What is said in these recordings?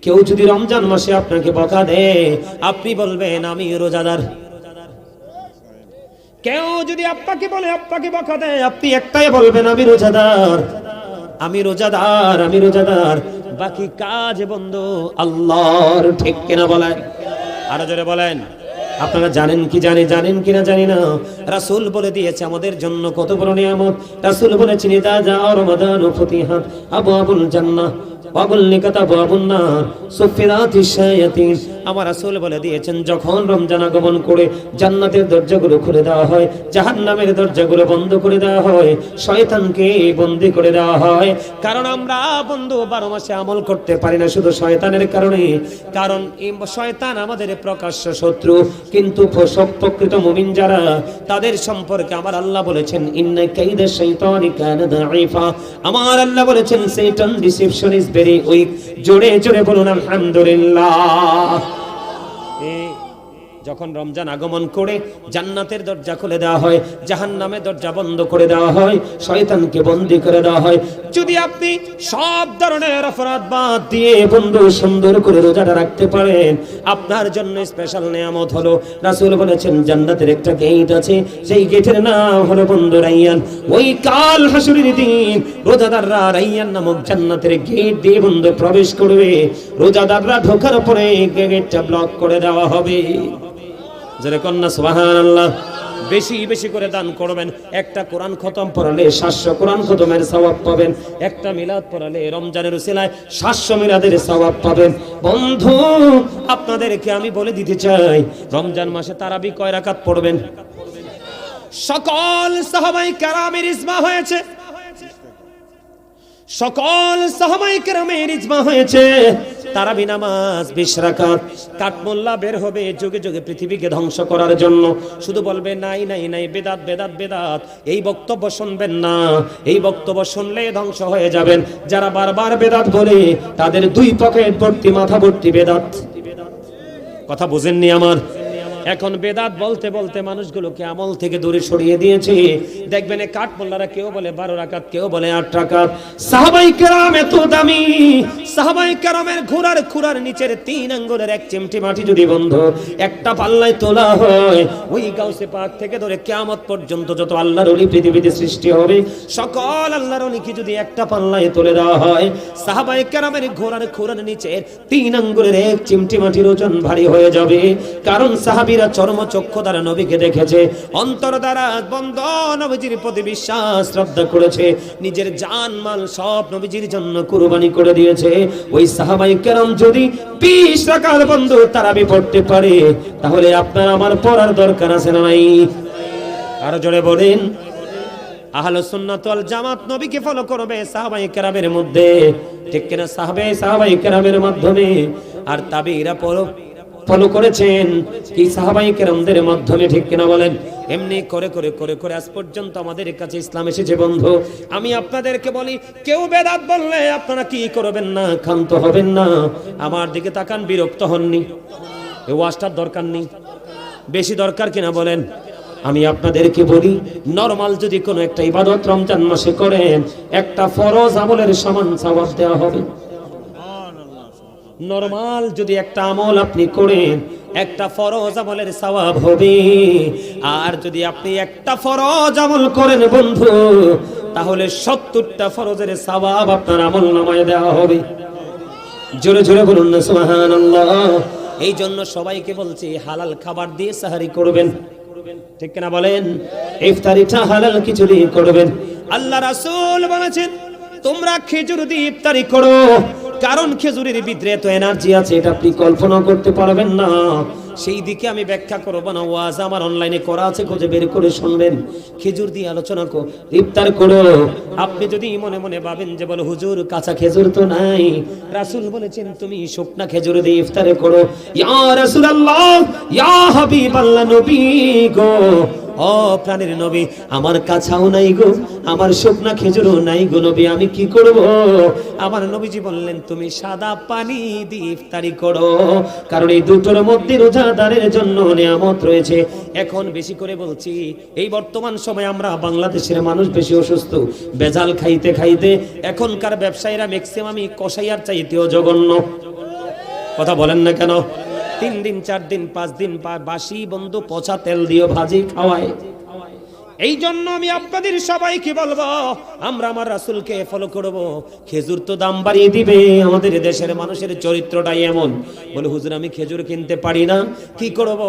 কেউ যদি রমজান মাসে আপনাকে বকা দেয়, আপনি বলবেন আমি রোজাদার। কেউ যদি আপনাকে বলে, আপনাকে বকা দেয়, আপনি একটাই বলবেন আমি রোজাদার, আমি রোজাদার, আমি রোজাদার। বাকি কাজ বন্ধু আল্লাহর। ঠিক কিনা বলেন? আরো জোরে বলেন। আপনারা জানেন কি জানেন কিনা জানি না, রাসূল বলে দিয়েছে আমাদের জন্য কত বড় নিয়ামত। রাসূল বলেছেন ইদা জা রমাদান ফুতিহাত আবওয়াবুল জান্নাহ ওয়াগুলনিকাত আবওয়াবুন নার সুফিরাতিশ শায়াতিন। আমার রাসূল বলে দিয়েছেন যখন রমজান আগমন করে জান্নাতের দরজাগুলো খুলে দেওয়া হয়, জাহান্নামের দরজাগুলো বন্ধ করে দেওয়া হয়, শয়তানকে বন্দী করে দেওয়া হয়। কারণ আমরা বন্ধু 12 মাসে আমল করতে পারি না শুধু শয়তানের কারণে। কারণ এই শয়তান আমাদের প্রকাশ্য শত্রু, কিন্তু প্রকৃত মুমিন যারা, তাদের সম্পর্কে আমার আল্লাহ বলেছেন ইন্না কাইদা শাইতানি কানা দাঈফা। আমার আল্লাহ বলেছেন শয়তান ডিসেপশন ইজ ভেরি উইক। জোরে জোরে বলুন আলহামদুলিল্লাহ। যখন রমজান আগমন করে জান্নাতের দরজা খুলে দেওয়া হয়, জাহান্নামের দরজা বন্ধ করে দেওয়া হয়, শয়তানকে বন্দী করে দেওয়া হয়। যদি আপনি সব ধরনের অপরাধ বাদ দিয়ে বন্ধু সুন্দর করে রোজাটা রাখতে পারেন, আপনার জন্য স্পেশাল নিয়ামত হলো, রাসূল বলেছেন জান্নাতের একটা গেট আছে, সেই গেটের নাম হলো বন্ধু রাইয়ান। ওই কাল হাসরের দিন রোজাদাররা রাইয়ান নামক জান্নাতের গেট দিয়ে বন্ধু প্রবেশ করবে। রোজাদাররা ঢোকার পরে গেটটা ব্লক করে দেওয়া হবে। যারা কন্যা সুবহানাল্লাহ। বেশি বেশি করে দান করবেন। একটা কোরআন খতম পড়ালে 700 কোরআন খতমের সওয়াব পাবেন। একটা মিলাদ পড়ালে রমজানের উসিলায় 700 মিলাদের সওয়াব পাবেন। বন্ধু আপনাদেরকে আমি বলে দিতে চাই, রমজান মাসে তারাবি কয় রাকাত পড়বেন? সকল সাহাবায়ে কেরামের ইজমা হয়েছে, সকল সাহাবায়ে কেরামের ইজমা হয়েছে তারাবি নামাজ 20 রাকাত। কাঠমোল্লা বের হবে যুগে যুগে পৃথিবীকে ধ্বংস করার জন্য। শুধু বলবে নাই নাই নাই, বেদাত বেদাত বেদাত। এই বক্তব্য শুনবেন না, এই বক্তব্য শুনলে ধ্বংস হয়ে যাবেন। যারা বারবার বেদাত বলে তাদের 2 পকেট ভর্তি, মাথা ভর্তি বেদাত। কথা বুঝেননি আমার? এখন বেদাত বলতে বলতে মানুষগুলোকে আমল থেকে দূরে সরিয়ে দিয়েছে। দেখবেন এই কাঠমোল্লারা কেউ বলে 12 রাকাত, কেউ বলে 8 রাকাত। সাহাবায়ে কেরাম এত দামি, সাহাবায়ে কেরামের ঘোড়ার খুরার নিচের 3 আঙ্গুলের 1 চিমটি মাটি যদি বন্ধু একটা পাল্লায় তোলা হয়, ওই গাউসে পাক থেকে ধরে কিয়ামত পর্যন্ত যত আল্লাহর ওলি পৃথিবীতে সৃষ্টি হবে, সকল আল্লাহর ওলিকে যদি একটা পাল্লায় তুলে দেওয়া হয়, সাহাবায়ে কেরামের ঘোড়ার খুরার নিচের 3 আঙ্গুলের 1 চিমটি মাটির ওজন ভারী হয়ে যাবে। কারণ সাহাবীরা চর্মচক্ষু দ্বারা নবীকে দেখেছে, অন্তর দ্বারা বন্ধ নবীজির প্রতি বিশ্বাস শ্রদ্ধা করেছে, নিজের জান মাল সব নবীজির জন্য কুরবানি করে দিয়েছে। ওই সাহাবায়ে কেরাম যদি 20 রাকাত বন্ধু তারাবি পড়তে পারে, তাহলে আপনার আমার পড়ার দরকার আছে না নাই? আরো জোরে বলেন। আহলে সুন্নাত ওয়াল জামাত নবীকে ফলো করবে সাহাবায়ে কেরামের মধ্যে, ঠিক কিনা? সাহাবায়ে কেরামের মাধ্যমে। আর তাবিঈরা ফলো করেছেন কি সাহাবায়ে কেরামদের মাধ্যমে, ঠিক কিনা বলেন? এমনি করে করে করে করে আজ পর্যন্ত আমাদের কাছে ইসলাম এসেছে বন্ধু। আমি আপনাদেরকে বলি, কেউ বেদাত বললে আপনারা কি করবেন না, ক্ষান্ত হবেন না। আমার দিকে তাকান, বিরক্ত হননি? এই ওয়াজটার দরকার নেই, বেশি দরকার কিনা বলেন? আমি আপনাদেরকে বলি, নরমাল যদি কোনো একটা ইবাদত রমজান মাসে করেন, একটা ফরজ আমলের সমান সওয়াব দেওয়া হবে। নরমাল যদি একটা আমল আপনি করেন, একটা ফরজ আমলের সওয়াব হবে। আর যদি আপনি একটা ফরজ আমল করেন বন্ধু, তাহলে 70টা ফরজের সওয়াব আপনার আমলনামায় দেওয়া হবে। জোরে জোরে বলুন না সুবহানাল্লাহ। এই জন্য সবাইকে বলছি, হালাল খাবার দিয়ে সাহারি করবেন, ঠিক কিনা বলেন? ইফতারিটা হালাল কিছু দিয়ে করবেন। আল্লাহ রাসূল বলেছেন তোমরা খেজুর দিয়ে ইফতারি করো, কারণ খেজুরের ভিতরে এত এনার্জি আছে এটা আপনি কল্পনা করতে পারবেন না। সেই দিকে আমি ব্যাখ্যা করব না, ওয়াজ আমার অনলাইনে করা আছে, খুঁজে বের করে শুনবেন। খেজুর দিয়ে আলোচনা ইফতার করো। আপনি যদি মনে মনে ভাবেন যে বলে হুজুর কাঁচা খেজুর তো নাই, রাসূল বলেছেন তুমি শুকনা খেজুর দিয়ে ইফতার করো। ইয়া রাসূলুল্লাহ, ইয়া হাবিবাল্লাহ, নবী গো, ও প্রাণের নবী, আমার কাছাও নাই গো, আমার শুকনা খেজুরও নাই গো নবী, আমি কি করব? আমার নবীজি বললেন তুমি সাদা পানি দিয়ে ইফতারি করো, কারণ এই দুটোর মধ্যে রোজাদারের জন্য নিয়ামত রয়েছে। এখন বেশি করে বলছি, এই বর্তমান সময়ে আমরা বাংলাদেশের মানুষ বেশি অসুস্থ, ভেজাল খাইতে খাইতে এখনকার ব্যবসায়ীরা ম্যাক্সিমামই কসাইয়ার চাইতেও জঘন্য। কথা বলেন না কেন? 3 দিন 4 দিন 5 দিন বাসি বন্ধু পচা তেল দিয়ে ভাজি খাওয়ায়। এই জন্য আমি আপনাদের সবাইকে বলবো, আমরা আমার রাসূলকে ফলো করব। খেজুর তো দাম বাড়িয়ে দিবে, আমাদের দেশের মানুষের চরিত্রটাই এমন। বলে হুজুর আমি খেজুর কিনতে পারি না, কি করব?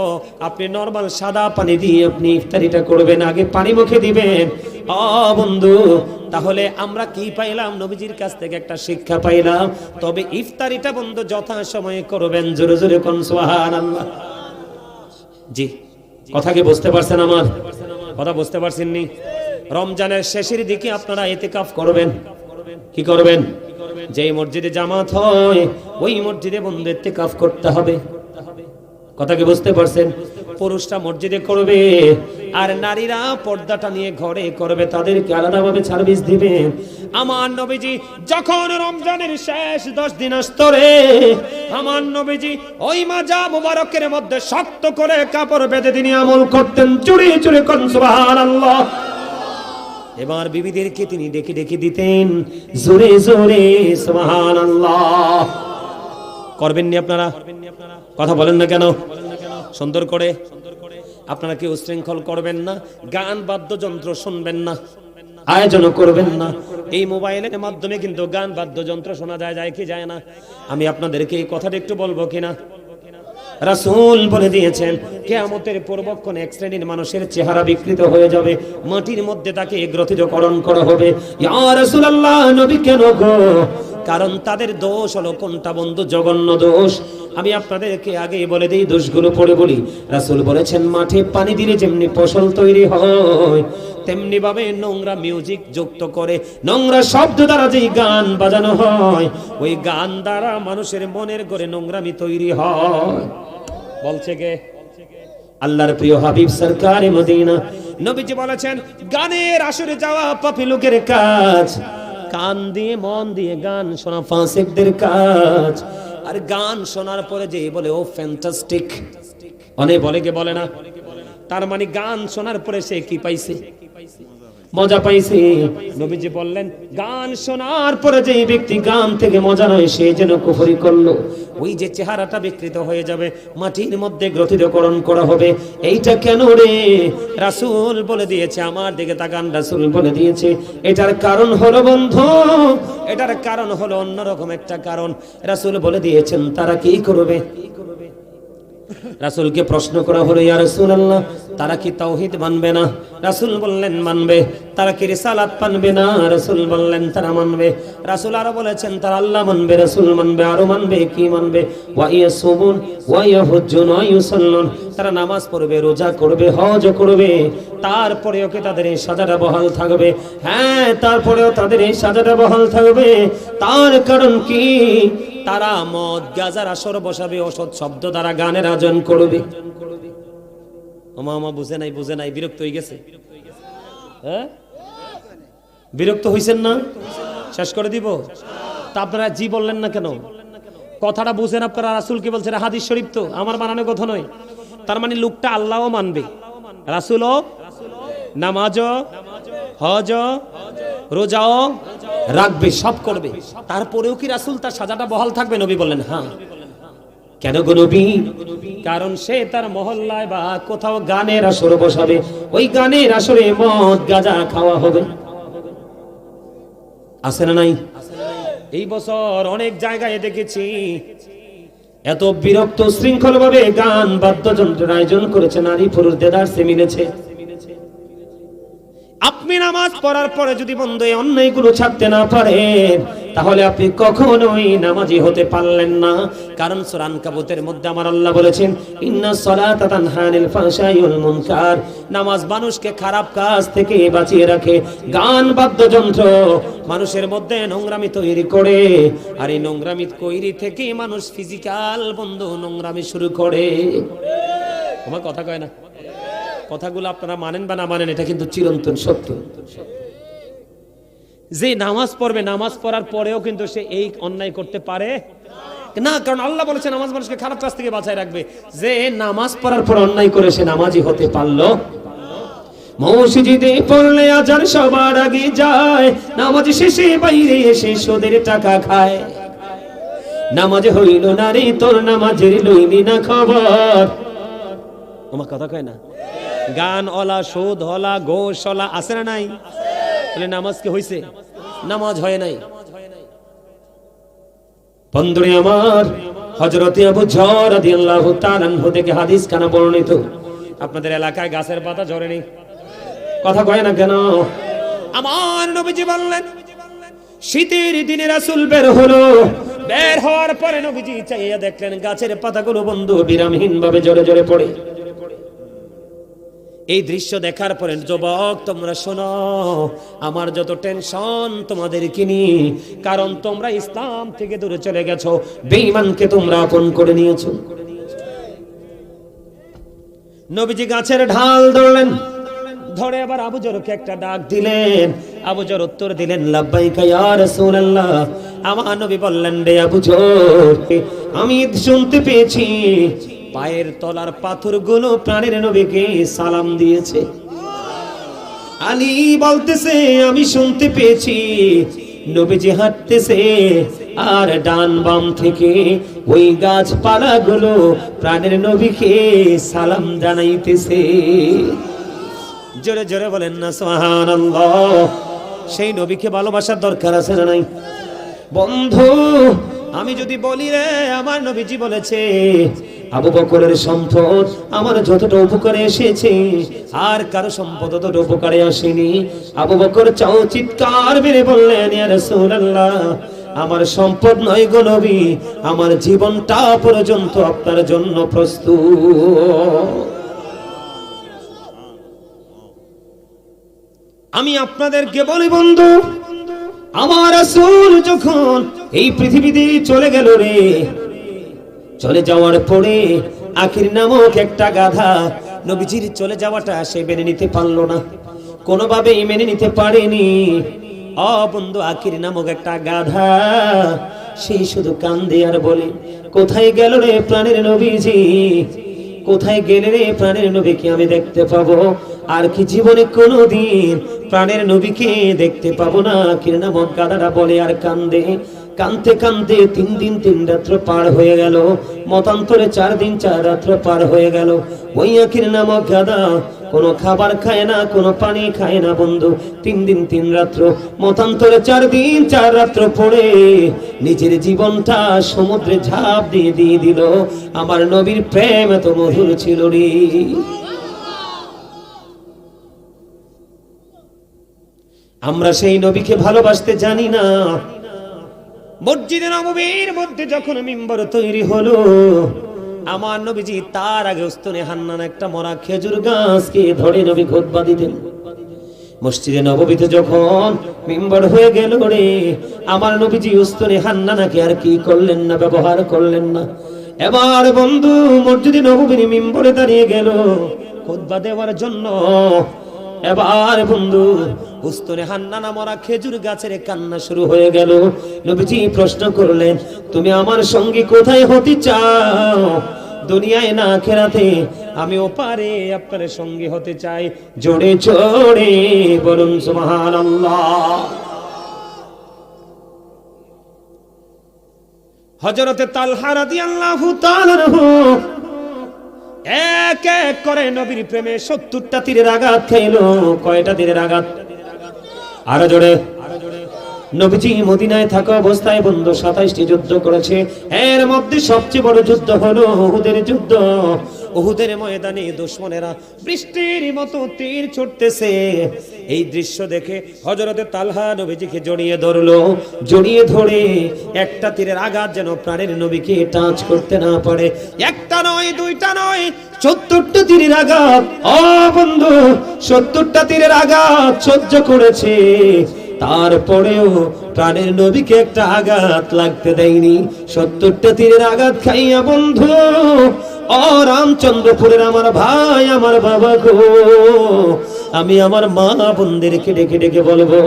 আপনি নরমাল সাদা পানি দিয়ে আপনি ইফতারিটা করবেন, আগে পানি মুখে দিবেন। বন্ধু, তাহলে আমরা কি পাইলাম? নবীজির কাছ থেকে একটা শিক্ষা পাইলাম। তবে ইফতারিটা বন্ধু যথা সময়ে করবেন। জোরে জোরে কোন সুবহানাল্লাহ। জি, কথা কি বুঝতে পারছেন? আমার কথা বুঝতে পারছেননি? রমজানের শেষের দিকে আপনারা ইতিকাফ করবেন। কি করবেন? যেই মসজিদে জামাত হয় ওই মসজিদে বন্ধু ইতিকাফ করতে হবে। কথা কি বুঝতে পারছেন? পুরুষরা মসজিদে করবে আর নারীরা পর্দাটা নিয়ে ঘরে করবে, তাদেরকে আলাদাভাবে সার্ভিস দিবেন। আমার নবীজি যখন রমজানের শেষ 10 দিন আসতো রে, আমার নবীজি ওই মাজা মুবারকের মধ্যে শক্ত করে কাপড় বেঁধে তিনি আমল করতেন। চুরি চুরি কোন সুবহানাল্লাহ। এবার বিবিদেরকে তিনি ডেকে ডেকে দিতেন জোরে জোরে সুবহানাল্লাহ। করবেননি আপনারা? কথা বলেন না কেন? সুন্দর করে আপনারা কি উশৃঙ্খল করবেন না? গান বাদ্যযন্ত্র শুনবেন না, আয়োজন করবেন না। এই মোবাইলের মাধ্যমে কিন্তু গান বাদ্যযন্ত্র শোনা যায় কি যায় না? আমি আপনাদেরকে এই কথাটা একটু বলবো কিনা? রাসূল বলে দিয়েছেন কিয়ামতের পূর্বক্ষণে এক শ্রেণীর মানুষের চেহারা বিকৃত হয়ে যাবে, মাটির মধ্যে তাকে গ্রথিতকরণ করা হবে। ইয়া রাসূলুল্লাহ, নবী কেন গো? কারণ তাদের দোষ হলো কোনটা বন্ধু? জঘন্য দোষ। আমি আপনাদেরকে আগেই বলে দিই, দোষগুলো পড়ে বলি। রাসূল বলেছেন মাঠে পানি দিলে যেমনি ফসল তৈরি হয়, তেমনি ভাবে নোংরা মিউজিক যুক্ত করে, নোংরা শব্দ দ্বারা যেই গান বাজানো হয়, ওই গান দ্বারা মানুষের মনের ঘরে নোংরামি তৈরি হয়। বলছে কে? আল্লাহর প্রিয় হাবিব সরকারে মদিনা নবীজি বলেছেন গানের আসরে যাওয়া পাপী লোকের কাজ, কান দিয়ে মন দিয়ে গান শোনা ফাসিকদের কাজ। আর গান শোনার পরে যে বলে ও ফ্যান্টাস্টিক, অনেক বলে কে বলে না? তার মানে গান শোনার পরে সে কি পাইছে? মজা পাইছে। নবীজি বললেন গান শোনার পরে যে ব্যক্তি গান থেকে মজা নয় সে যেন কুফরি করলো। ওই যে চেহারাটা বিকৃত হয়ে যাবে, মাটির মধ্যে গ্রথিতকরণ করা হবে। এইটা কেন রে? রাসূল বলে দিয়েছে, আমার দিকে তাকান, রাসূল বলে দিয়েছে এটার কারণ হলো বন্ধু, এটার কারণ হলো অন্যরকম একটা কারণ। রাসূল বলে দিয়েছেন তারা কি করবে? রাসূলকে প্রশ্ন করা হলো ইয়া রাসূলুল্লাহ, তারা কি তাওহীদ মানবে না? রাসূল বললেন মানবে। তারা কি রিসালাত মানবে না? রাসূল বললেন তারা মানবে। রাসূল আরো বলেছেন তারা আল্লাহ মানবে, রাসূল মানবে, আরো মানবে। কি মানবে? ওয়া ইয়াসুমুন ওয়া ইয়াহুজ্জুন ওয়া ইউসাল্লুন, তারা নামাজ পড়বে, রোজা করবে, হজ করবে, তারপরেও কি তাদের এই সাজাটা বহাল থাকবে? হ্যাঁ, তারপরেও তাদের এই সাজাটা বহাল থাকবে। তার কারণ কি? তারা মদ গাজার আসর বসাবে, অসৎ শব্দ দ্বারা গানের আয়োজন করবে। ওমা বুঝে নাই, বুঝে নাই, বিরক্ত হয়ে গেছে। হ্যাঁ, বিরক্ত হইছেন না? শেষ করে দিব। তা আপনারা জি বললেন না কেন? কথাটা বুঝেন আপনারা? রাসূল কি বলছেন? হাদিস শরীফ তো, আমার বানানো কথা নয়। তার মানে লোকটা আল্লাহও মানবে, রাসূলও, নামাজও, হজও, রোজাও রাখবে, সব করবে, তারপরেও কি রাসূল তার সাজাটা বহাল থাকবে? নবী বললেন হ্যাঁ। কেন গো নবী? কারণ সে তার মহল্লায় বা কোথাও গানের আসর বসাবে, ওই গানের আসরে মদ গাঁজা খাওয়া হবে। আছে না নাই? এই বছর অনেক জায়গায় দেখেছি এত বিরক্ত শৃঙ্খল ভাবে গান বাদ্যযন্ত্রের আয়োজন করেছে, নারী পুরুষ দেদারসে মিলেছে। আপনি নামাজ পড়ার পরে যদি বন্ধু এই অন্যায়গুলো ছাড়তে না পারেন, তাহলে আপনি কখনোই নামাজি হতে পারলেন না। কারণ সূরা আনকাবুতের মধ্যে আমার আল্লাহ বলেছেন ইন্নাস সালাতা তানহা আনিল ফাহশাই ওয়াল মুনকার, নামাজ মানুষকে খারাপ কাজ থেকে বাঁচিয়ে রাখে। গান বাদ্যযন্ত্র মানুষের মধ্যে নোংরামি তৈরি করে, আর এই নোংরামি তৈরি থেকে মানুষ ফিজিক্যাল বন্ধু নোংরামি শুরু করে। তোমার কথা কয় না? কথাগুলো আপনারা মানেন বা না মানেন, এটা কিন্তু চিরন্তন সত্য। যে নামাজ পড়বে, নামাজ পড়ার পরেও কিন্তু সে এই অন্যায় করতে পারে না, কারণ আল্লাহ বলেছেন নামাজ মানুষকে খারাপ কাজ থেকে বাঁচায় রাখবে। যে নামাজ পড়ার পর অন্যায় করে সে নামাজি হতে পারলো? মসজিদে পড়লে আজান সবার আগে যায়, নামাজ শেষে বাইরে এসে সুদের টাকা খায়। নামাজে হইল না রে তোর নামাজের লইলি না খবর। আমার কথা কয় না? গান ওলা, সুদ হলা, গোশ হলা আছে না নাই? তাহলে নামাজ কি হইছে? নামাজ হয় নাই। বন্ধুরে আমার, হযরতে আবু যর রাদিয়াল্লাহু তাআলা আনহু থেকে হাদিস কানা বর্ণিত। আপনাদের এলাকায় গাছের পাতা ঝরেনি? কথা কয় না কেন? আমার নবীজি বললেন, শীতের দিনে রাসূল বের হলো। বের হওয়ার পরে নবীজি চাইয়া দেখলেন গাছের পাতাগুলো বন্ধু বিরামহীন ভাবে জোরে জোরে পড়ে। এই দৃশ্য দেখার পরে, যুবক তোমরা শোনো, আমার যত টেনশন তোমাদের কিনি, কারণ তোমরা ইসলাম থেকে দূরে চলে গেছো, বেঈমানকে তোমরা আপন করে নিয়েছো। নবীজি গাছের ঢাল ধরলেন, ধরে আবার আবু যরকে একটা ডাক দিলেন। আবু যর উত্তর দিলেন, লাব্বাইকা ইয়া রাসূলুল্লাহ। আমার নবী বললেন, রে আবু যর, আমি শুনতে পেয়েছি পায়ের তলার পাথরগুলো প্রাণের নবীকে সালাম দিয়েছে। আলী বলতেছে, আমি শুনতে পেয়েছি নবীজি হাঁটতেছে আর ডান বাম থেকে ওই গাছপালাগুলো প্রাণের নবীকে সালাম জানাইতেছে। জোরে জোরে বলেন না সুবহানাল্লাহ। সেই নবীকে ভালোবাসার দরকার আছে না নাই? বন্ধু, আমি যদি বলি রে আমার নবীজি বলেছে আবু বকরের সম্পদ আমার যতটা উপকারে এসেছে আর কারো সম্পদ ততটা উপকারে আসেনি। আবু বকর চাও চিৎকার মেরে বললেন, ইয়া রাসূলুল্লাহ, আমার সম্পদ নয় গো নবী, আমার জীবনটা পর্যন্ত আপনার জন্য প্রস্তুত। আমি আপনাদেরকে বলি বন্ধু, আমার রাসূল যখন এই পৃথিবীতে চলে গেল রে, চলে যাওয়ার পরে আখির নামক একটা গাধা নবীজির চলে যাওয়াটা সে মেনে নিতে পারলো না, কোনোভাবেই মেনে নিতে পারেনি। বন্ধু, আখির নামক একটা গাধা সে শুধু কান্দে আর বলে, কোথায় গেল রে প্রাণের নবীজি, কোথায় গেলে রে প্রাণের নবীকে আমি দেখতে পাবো? আর কি জীবনে কোনোদিন প্রাণের নবীকে দেখতে পাবো না? আখির নামক গাধাটা বলে আর কান্দে। কানতে কানতে 3 দিন 3 রাত্র পার হয়ে গেল, মতান্তরে 4 দিন 4 রাত্র পার হয়ে গেল। ওই আখির নামক গাধা কোনো খাবার খায় না, কোনো পানি খায় না বন্ধু। 3 দিন 3 রাত্র, মতান্তরে 4 দিন 4 রাত্র পড়ে নিজের জীবনটা সমুদ্রে ঝাঁপ দিয়ে দিল। আমার নবীর প্রেম এত মধুর ছিল রে। আমরা সেই নবীকে ভালোবাসতে জানি না। মসজিদে নববীর মধ্যে যখন মিম্বর তৈরি হলো, আমার নবীজি তার আগে উস্তনে হান্নান একটা মরা খেজুর গাছকে ধরে নবী খুতবা দিতেন। মসজিদে নববীতে যখন মিম্বর হয়ে গেল রে, আমার নবীজি উস্তনে হান্নানাকে আর কি করলেন না, ব্যবহার করলেন না। এবার বন্ধু মসজিদে নববীর মিম্বরে দাঁড়িয়ে গেল খুতবা দেওয়ার জন্য। এবার বন্ধু উস্তনে হান্নানা মরা খেজুর গাছের কান্না শুরু হয়ে গেল। নবীজি প্রশ্ন করলেন, তুমি আমার সঙ্গী কোথায় হতে চাও? দুনিয়ায় না আখিরাতে? আমি ওপারে আপনার সঙ্গী হতে চাই। জোরে জোরে বলুন সুবহানাল্লাহ। হযরতে তালহা রাদিয়াল্লাহু তাআলা এক এক করে নবীর প্রেমে 70টা তীরের আঘাত খাইলো। কয়টা তীরের আঘাত? আরো জোরে। নবীজি মদিনায় থাকা অবস্থায় বন্ধু 27টি যুদ্ধ করেছে। এর মধ্যে সবচেয়ে বড় যুদ্ধ হলো উহুদের যুদ্ধ। উহুদের ময়দানে দুশমনেরা বৃষ্টির মতো তীর ছুটতেছে। এই দৃশ্য দেখে হযরতে তালহা নবীজিকে জড়িয়ে ধরলো। জড়িয়ে ধরে একটা তীরের আঘাত যেন প্রাণের নবীকে টাচ করতে না পারে। একটা নয়, দুইটা নয়, 70টা তীরের আঘাত। বন্ধু 70টা তীরের আঘাত সহ্য করেছে, তারপরেও প্রাণের নবীকে একটা আঘাত লাগতে দেয়নি। 70টা তীরের আঘাত খাইয়া বন্ধু রামচন্দ্রপুরের আমার ভাই, আমার বাবা গো, আমি আমার মা বোনদেরকে ডেকে ডেকে বলবো,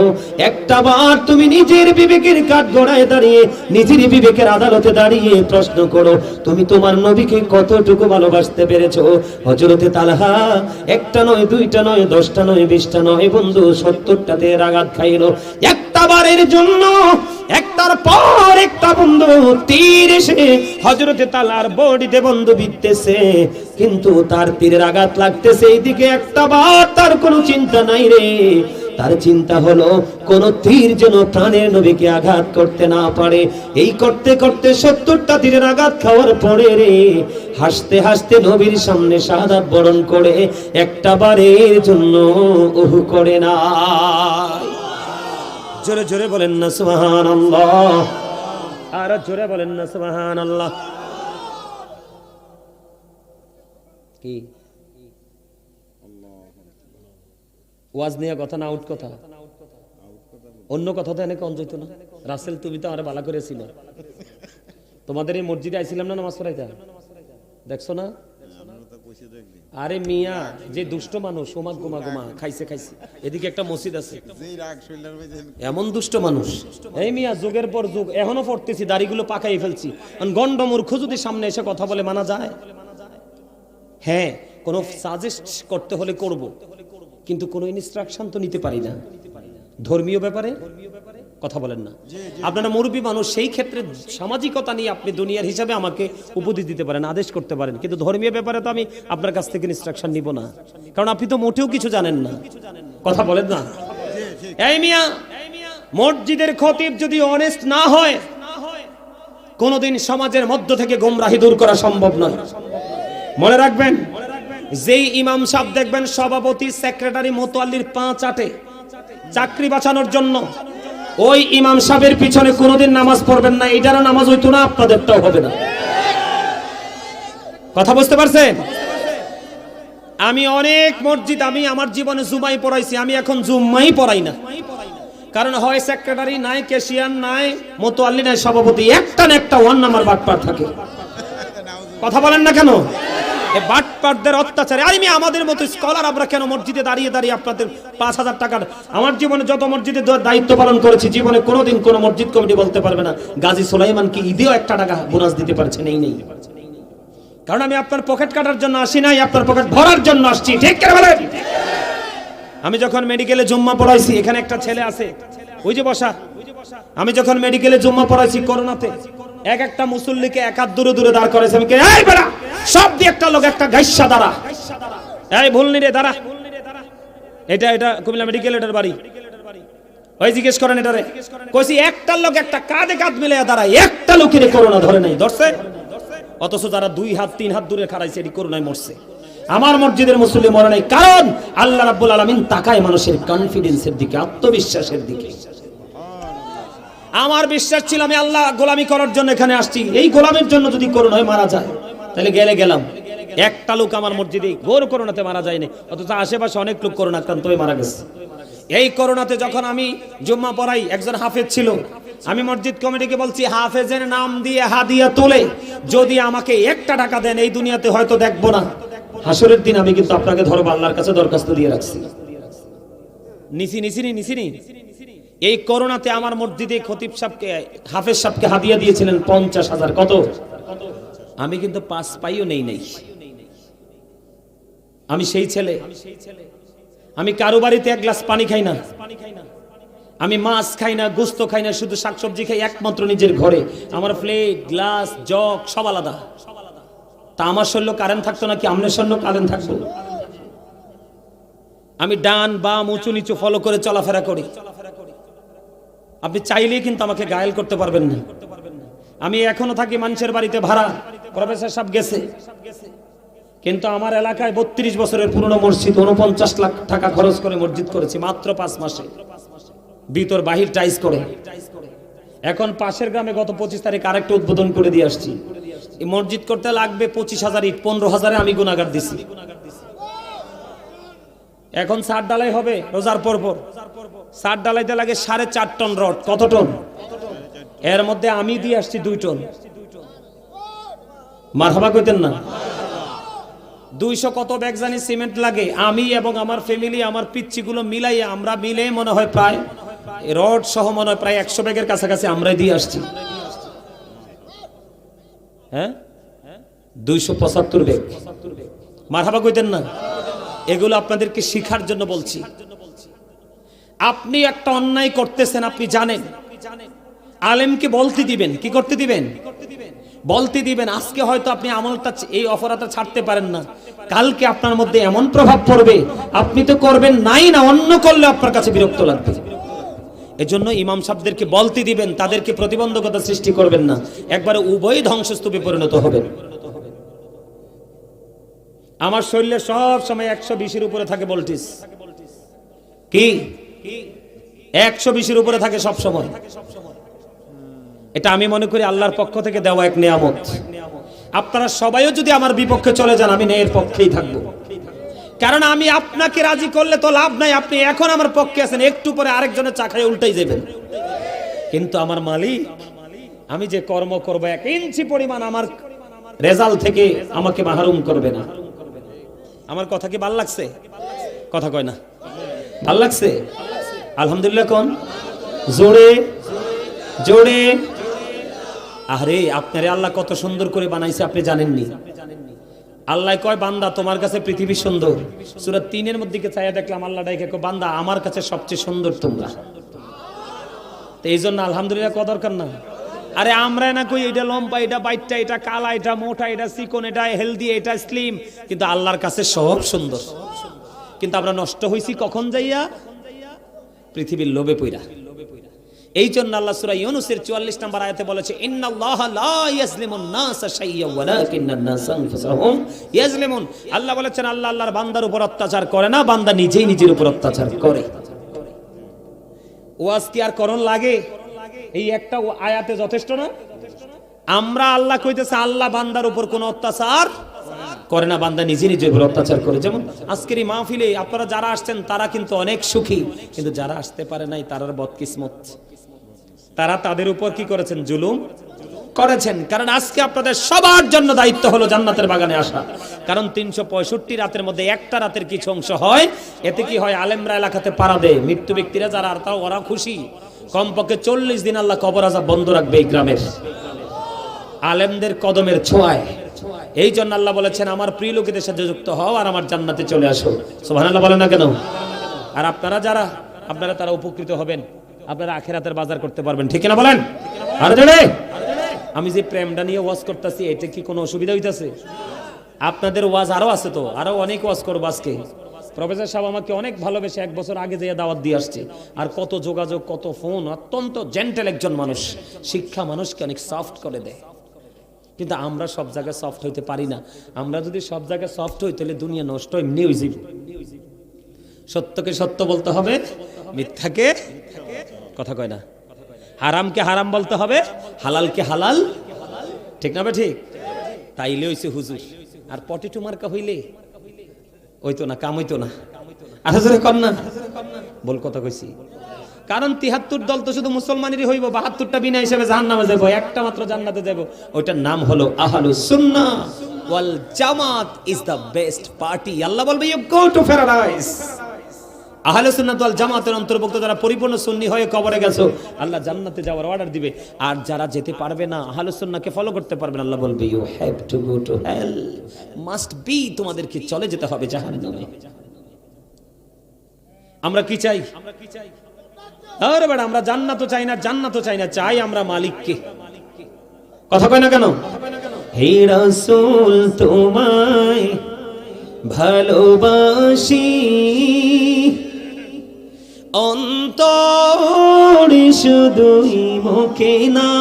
একটা বার তুমি নিজের বিবেকের কাঠগড়ায় দাঁড়িয়ে, নিজের বিবেকের আদালতে দাঁড়িয়ে প্রশ্ন করো, তুমি তোমার নবীকে কতটুকু ভালোবাসতে পেরেছো? হযরতে তালহা একটা নয়, দুইটা নয়, 10টা নয়, 20টা নয় বন্ধু 70টাতে আঘাত খাইলো। একটা বারের জন্য একটার পর একটা বন্ধু তীর এসে হযরতে তালার বডিতে বন্ধু বিঁধতেছে, কিন্তু তার তীরের আঘাত লাগতেছে এইদিকে একটা বার তার কোনো চিন্তা নাই রে। তার চিন্তা হলো কোন তীর যেন প্রাণের নবীকে আঘাত করতে না পারে। এই করতে করতে 70টা তীরের আঘাত খাওয়ার পরে রে হাসতে হাসতে নবীর সামনে শাহাদাত বরণ করে একটা বারের জন্য ওহু করে না। জোরে জোরে বলেন না সুবহানাল্লাহ, আর জোরে বলেন না সুবহানাল্লাহ। কি ওয়াজ নিয়ে কথা না আউট কথা? অন্য কথা তো এনে কম যেত না। রাসেল তুমি তো আরে বালা করেছিল, তোমাদের এই মসজিদে আইছিলাম না নামাজ পড়াইতা, দেখছো না? আরে মিয়া যে দুষ্ট মানুষ ওমা গোমা গোমা খাইছে খাইছে, এদিকে একটা মসজিদ আছে, এমন দুষ্ট মানুষ। এই মিয়া যুগের পর যুগ এখনো পড়তেছি, দাড়িগুলো পাকাই ফেলছি। গন্ড মূর্খ যদি সামনে এসে কথা বলে মানা যায়? হ্যাঁ, কোনো সাজেস্ট করতে হলে করব, কিন্তু কোনো ইনস্ট্রাকশন তো নিতে পারি না। ধর্মীয় ব্যাপারে কথা বলেন না, আপনারা মুরব্বী মানুষ, সেই ক্ষেত্রে সামাজিকতা নিয়ে আপনি দুনিয়ার হিসাবে আমাকে উপদেশ দিতে পারেন, আদেশ করতে পারেন, কিন্তু ধর্মীয় ব্যাপারে তো আমি আপনার কাছ থেকে ইনস্ট্রাকশন নিব না, কারণ আপনি তো মোটেও কিছু জানেন না। কথা বলেন না। এই মিয়া, মসজিদের খতিব যদি অনেস্ট না হয় কোনোদিন সমাজের মধ্য থেকে গোমরাহি দূর করা সম্ভব নয়। মনে রাখবেন, যেই ইমাম সাহেব দেখবেন সভাপতি সেক্রেটারি মোতাল্লির পা চাটে চাকরি বাঁচানোর জন্য, ওই ইমাম সাহেবের পিছনে কোনোদিন নামাজ পড়বেন না। এটারও নামাজ হইতো না, আপনাদেরটাও হবে না। কথা বুঝতে পারছেন? আমি অনেক মসজিদ আমি আমার জীবনে জুমাই পড়াইছি, আমি এখন জুম্মাই পড়াই না। কারণ হয় সেক্রেটারি নাই, ক্যাশিয়ার নাই, মোতাল্লি নাই, সভাপতি একটা না একটা ওয়ান নাম্বার বাটপার থাকে। কথা বলেন না কেন? এই বাটপারদের অত্যাচারে আমি আমাদের মতো স্কলার আমরা কেন মসজিদে দাঁড়িয়ে দাঁড়িয়ে আপনাদের 5000 টাকার, আমার জীবনে যত মসজিদে দায়িত্ব পালন করেছি জীবনে কোনোদিন কোনো মসজিদ কমিটি বলতে পারবে না গাজী সুলাইমান কি ঈদেও 1 টাকা বোনাস দিতে পারছে নেই। কারণ আমি আপনার পকেট কাটার জন্য আসি নাই, আপনার পকেট ভরার জন্য আসছি। ঠিক করে বলেন। আমি যখন মেডিকেলে জুম্মা পড়াইছি, এখানে একটা ছেলে আছে ওই যে বসা, আমি যখন মেডিকেলে জুম্মা পড়াইছি করোনাতে, এক একটা মুসল্লিকে এক হাত দূরে দূরে দাঁড় করেছে। আমি এই বেড়া সব দিয়ে একটা লোক একটা গাইসা দাঁড়া, এই ভুলনি রে দাঁড়া, এটা কুমিল্লা মেডিকেল এটার বাড়ি, ওই জিজ্ঞেস করেন এটারে। কইছি একটা লোক একটা কাঁধে কাঁধ মিলে দাঁড়ায়, একটা লোকের করোনা ধরে নাই, ধরছে। অথচ যারা 2 হাত 3 হাত দূরে খাড়াইছে এটি করোনায় মরছে। আমার মসজিদের মুসল্লি মরে নাই, কারণ আল্লাহ রাব্বুল আলামিন তাকায় মানুষের কনফিডেন্সের দিকে, আত্মবিশ্বাসের দিকে। আমার বিশ্বাস ছিল আমি আল্লাহ গোলামি করার জন্য এখানে আসছি, এই গোলামের জন্য যদি করোনায় মারা যায় তাহলে গেলাম। একটা লোক আমার মসজিদে ঘোর করোনাতে মারা যায়নি, অথচ আশেপাশে অনেক লোক করোনা আক্রান্ত হয়ে মারা গেছে। এই করোনাতে যখন আমি জুম্মা পড়াই, একজন হাফেজ ছিল, আমি মসজিদ কমিটিকে বলছি হাফেজের নাম দিয়ে হাদিয়া তোলে যদি আমাকে 1 টাকা দেন এই দুনিয়াতে হয়তো দেখবো না, হাসরের দিন আমি কিন্তু আপনাকে ধরবো, আল্লাহর কাছে দরখাস্ত দিয়ে রাখছি। নিসিনি এই করোনাতে আমার মসজিদে খতিব সাহেবকে হাফেজ সাহেবকে হাদিয়া দিয়েছিলেন 50,000। কত? আমি কিন্তু 5 পাইও নেই। আমি সেই ছেলে, আমি কারো বাড়িতে 1 গ্লাস পানি খাই না, আমি মাছ খাই না, গোস্ত খাই না, শুধু শাকসবজি খাই একমাত্র নিজের ঘরে। আমার প্লেট গ্লাস জগ সব আলাদা। তা আমার শরীর কারেন্ট থাকতো নাকি আমনের শরীর কারেন্ট থাকতো? আমি ডান বাম উঁচু নিচু ফলো করে চলাফেরা করি। আপনি চাইলেই কিন্তু আমাকে ঘায়েল করতে পারবেন না। আমি এখনো থাকি মানুষের বাড়িতে ভাড়া, প্রফেসর সাহেব গেছে, কিন্তু আমার এলাকায় 32 বছরের পুরনো মসজিদ 49 লাখ টাকা খরচ করে মসজিদ করেছি মাত্র 5 মাসে, ভিতর বাহির টাইস করে। এখন পাশের গ্রামে গত 25 তারিখ আরেকটা উদ্বোধন করে দিয়ে আসছি। এই মসজিদ করতে লাগবে 25,000 ইট, 15,000 আমি গুনাগার দিছি। এখন 7 ডালাই হবে রোজার পরপর, 7 ডালাইতে লাগে 4.5 টন রড। কত টন? এর মধ্যে আমি দিয়ে আসছি 2 টন। মারহাবা কইতেন না? 200 কত ব্যাগ জানি সিমেন্ট লাগে, আমি এবং আমার ফ্যামিলি আমার পিচ্চিগুলো মিলাইয়া আমরা মিলে মনে হয় প্রায় রড সহ মনে হয় প্রায় 100 ব্যাগের কাছাকাছি আমরাই দিয়ে আসছি। হ্যাঁ, 275 ব্যাগ। মারহাবা কইতেন না? এগুলো আপনাদেরকে শিখার জন্য বলছি। আপনি একটা অন্যায় করতেছেন, আপনি জানেন, আলেমকে বলতে দিবেন, কি করতে দিবেন? বলতে দিবেন। আজকে হয়তো আপনি আমলটা, এই অপরাধটা ছাড়তে পারেন না, কালকে আপনার মধ্যে এমন প্রভাব পড়বে, আপনি তো করবেন নাই না, অন্য করলে আপনার কাছে বিরক্ত লাগবে। এজন্য ইমাম সাহেবদেরকে বলতে দিবেন, তাদেরকে প্রতিবন্ধকতা সৃষ্টি করবেন না, একবারে উভয় ধ্বংসস্তূপে পরিণত হবেন। আমার শরীরে সব সময় 120-এর উপরে থাকে ভোল্টেজ, কি 120-এর উপরে থাকে সব সময়। এটা আমি মনে করি আল্লাহর পক্ষ থেকে দেওয়া এক নিয়ামত। আপনারা সবাইও যদি আমার বিপক্ষে চলে যান, আমি এর পক্ষেই থাকবো, কারণ আমি আপনাকে রাজি করলে তো লাভ নাই। আপনি এখন আমার পক্ষে আছেন, একটু পরে আরেকজনের চাকায় উল্টাই যাবেন। কিন্তু আমার মালিক, আমি যে কর্ম করবো 1 ইঞ্চি পরিমাণ আমার রেজাল্ট থেকে আমাকে মাহরুম করবে না। আমার কথা কি ভাল লাগছে? কথা কয় না, ভাল লাগছে? আলহামদুলিল্লাহ কোন জোরে জোরে। আরে আপনারে আল্লাহ কত সুন্দর করে বানাইছে আপনি জানেননি? আল্লাহ কয়, বান্দা তোমার কাছে পৃথিবী সুন্দর। সূরা 3-এর মধ্যে চাইয়া দেখলাম আল্লাহ ডাইকে কয়, বান্দা আমার কাছে সবচেয়ে সুন্দর তোমরা। তো এই জন্য আলহামদুলিল্লাহ কত দরকার না? আরে আমরা না কই এটা লম্বা, এটা বাইটটা, এটা কালা, এটা মোটা, এটা চিকন, এটা হেলদি, এটা স্লিম, কিন্তু আল্লাহর কাছে সব সুন্দর। কিন্তু আমরা নষ্ট হইছি কখন যাইয়া? পৃথিবীর লোভে পইরা। এই জন্য আল্লাহ সূরা ইউনূসের 44 নম্বর আয়াতে বলেছে, ইন্নাল্লাহা লা ইয়াজলিমুন নাসা শাইয়্যান ওয়ালাকিন্নান নাসা আনফুসাহুম ইয়াজলিমুন। আল্লাহ বলেছেন, আল্লাহ আল্লাহর বান্দার উপর অত্যাচার করে না, বান্দা নিজেই নিজের উপর অত্যাচার করে। ওয়াজ কি আর করণ লাগে? এই একটা আয়াতে যথেষ্ট না? আমরা আল্লাহ কইতেছে আল্লাহ বান্দার উপর কোনো অত্যাচার করে না, বান্দা নিজে নিজের উপর অত্যাচার করে। যেমন আজকের এই মাহফিলে আপনারা যারা আসছেন তারা কিন্তু অনেক সুখী, কিন্তু যারা আসতে পারে নাই তারার বদকিসমত। তারা তাদের উপর কি করেছেন? জুলুম করেছেন। কারণ আজকে আপনাদের সবার জন্য দায়িত্ব হলো জান্নাতের বাগানে আসা। কারণ 365 রাতের মধ্যে একটা রাতের কিছু অংশ হয়, এতে কি হয়? আলেমরা এলাকাতে পাড়া দেয়, মৃত্যু ব্যক্তিরা যারা, আর তাও ওরা খুশি। কমপক্ষে 40 দিন আল্লাহ কবর আযাব বন্ধ রাখবে এই গ্রামের আলেমদের কদমের ছোঁয়ায়। এই জন্য আল্লাহ বলেছেন, আমার প্রিয় লোকেদের সাথে যুক্ত হও আর আমার জান্নাতে চলে আসো। সুবহানাল্লাহ বলেন না কেন? আর আপনারা যারা, আপনারা তারা উপকৃত হবেন, আপনারা আখিরাতের বাজার করতে পারবেন, ঠিক না বলেন? আর জানে আমি যে প্রেমটা নিয়ে ওয়াজ করতেছি, এটা কি কোনো অসুবিধা হইতাছে? আপনাদের ওয়াজ আরো আছে, তো আরো অনেক ওয়াজ করবো আজকে। প্রফেসর সাহেব আমাকে অনেক ভালোবেসে 1 বছর আগে যে দাওয়াত দিয়ে আসছে, আর কত যোগাযোগ, কত ফোন। অত্যন্ত জেন্টেল একজন মানুষ, শিক্ষা মানুষকে অনেক সফট করে দেয়। কিন্তু আমরা সব জায়গায় সফট হইতে পারি না। আমরা যদি সব জায়গায় সফট হই, তাহলে দুনিয়া নষ্ট, এমনি হয়ে যাবে। সত্যকে সত্য বলতে হবে, মিথ্যাকে কথা কয় না, হারামকে হারাম বলতে হবে, হালালকে হালাল, ঠিক না? ঠিক তাইলে হইছে হুজুর। আর পটেটো মার্কা হইলে হইতো না, কাম হইতো না। আসলে কর না, বল কথা কইছি। কারণ 73 দল তো শুধু মুসলমানেরই হইব, 72টা বিনা হিসেবে জাহান্নামে যাব, একটা মাত্র জান্নাতে যাব। ওইটার নাম হলো আহলুস সুন্নাহ ওয়াল জামাত ইজ দ্য বেস্ট পার্টি। আল্লাহ বলবে, ইউ গো টু প্যারাডাইস। আহলুস সুন্নাহ ওয়াল জামাতের অন্তর্ভুক্ত যারা পরিপূর্ণ সুন্নি হয়ে কবরে গেছো, আল্লাহ জান্নাতে যাওয়ার অর্ডার দিবে। আর যারা যেতে পারবে না, আহলুস সুন্নাহকে ফলো করতে পারবে না, আল্লাহ বলবে, you have to go to hell. Must be, তোমাদেরকে চলে যেতে হবে জাহান্নামে। আমরা কি চাই? আরে বেটা, আমরা জান্নাতও চাই না, জান্নাতও চাই না, চাই আমরা মালিককে। কথা কয় না কেন? হে রাসূল তোমায় ভালোবাসি, অন্তরে শুধুই মুখে না,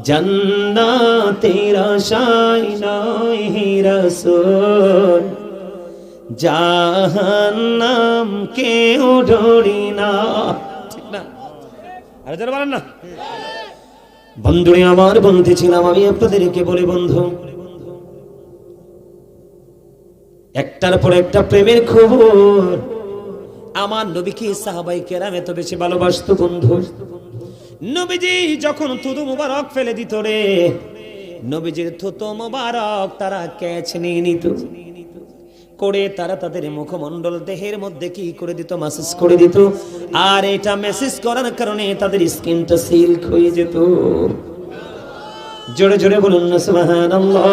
জান্নাতের আশায় নয় হে রাসূল, জাহান্নাম কেউ ডরি না। ঠিক না? আরে যারা বলেন না, বন্ধুরে আমার বন্ধু ছিলাম আমি। আপনাদেরকে বলি বন্ধু, একটার পর একটা প্রেমের খবর। আমার নবীকে সাহাবায়ে কেরাম এত বেশি ভালোবাসতো বন্ধু। নবীজি যখন থুতু মুবারক ফেলে দিত রে, নবীজির থুতু মুবারক তারা ক্যাচ নিয়ে নিত করে, তারা তাদের মুখমণ্ডল দেহের মধ্যে কি করে দিত? মেসেজ করে দিত। আর এটা মেসেজ করার কারণে তাদের স্কিনটা সিল্ক হয়ে যেত। জোরে জোরে বলুন না সুবহানাল্লাহ।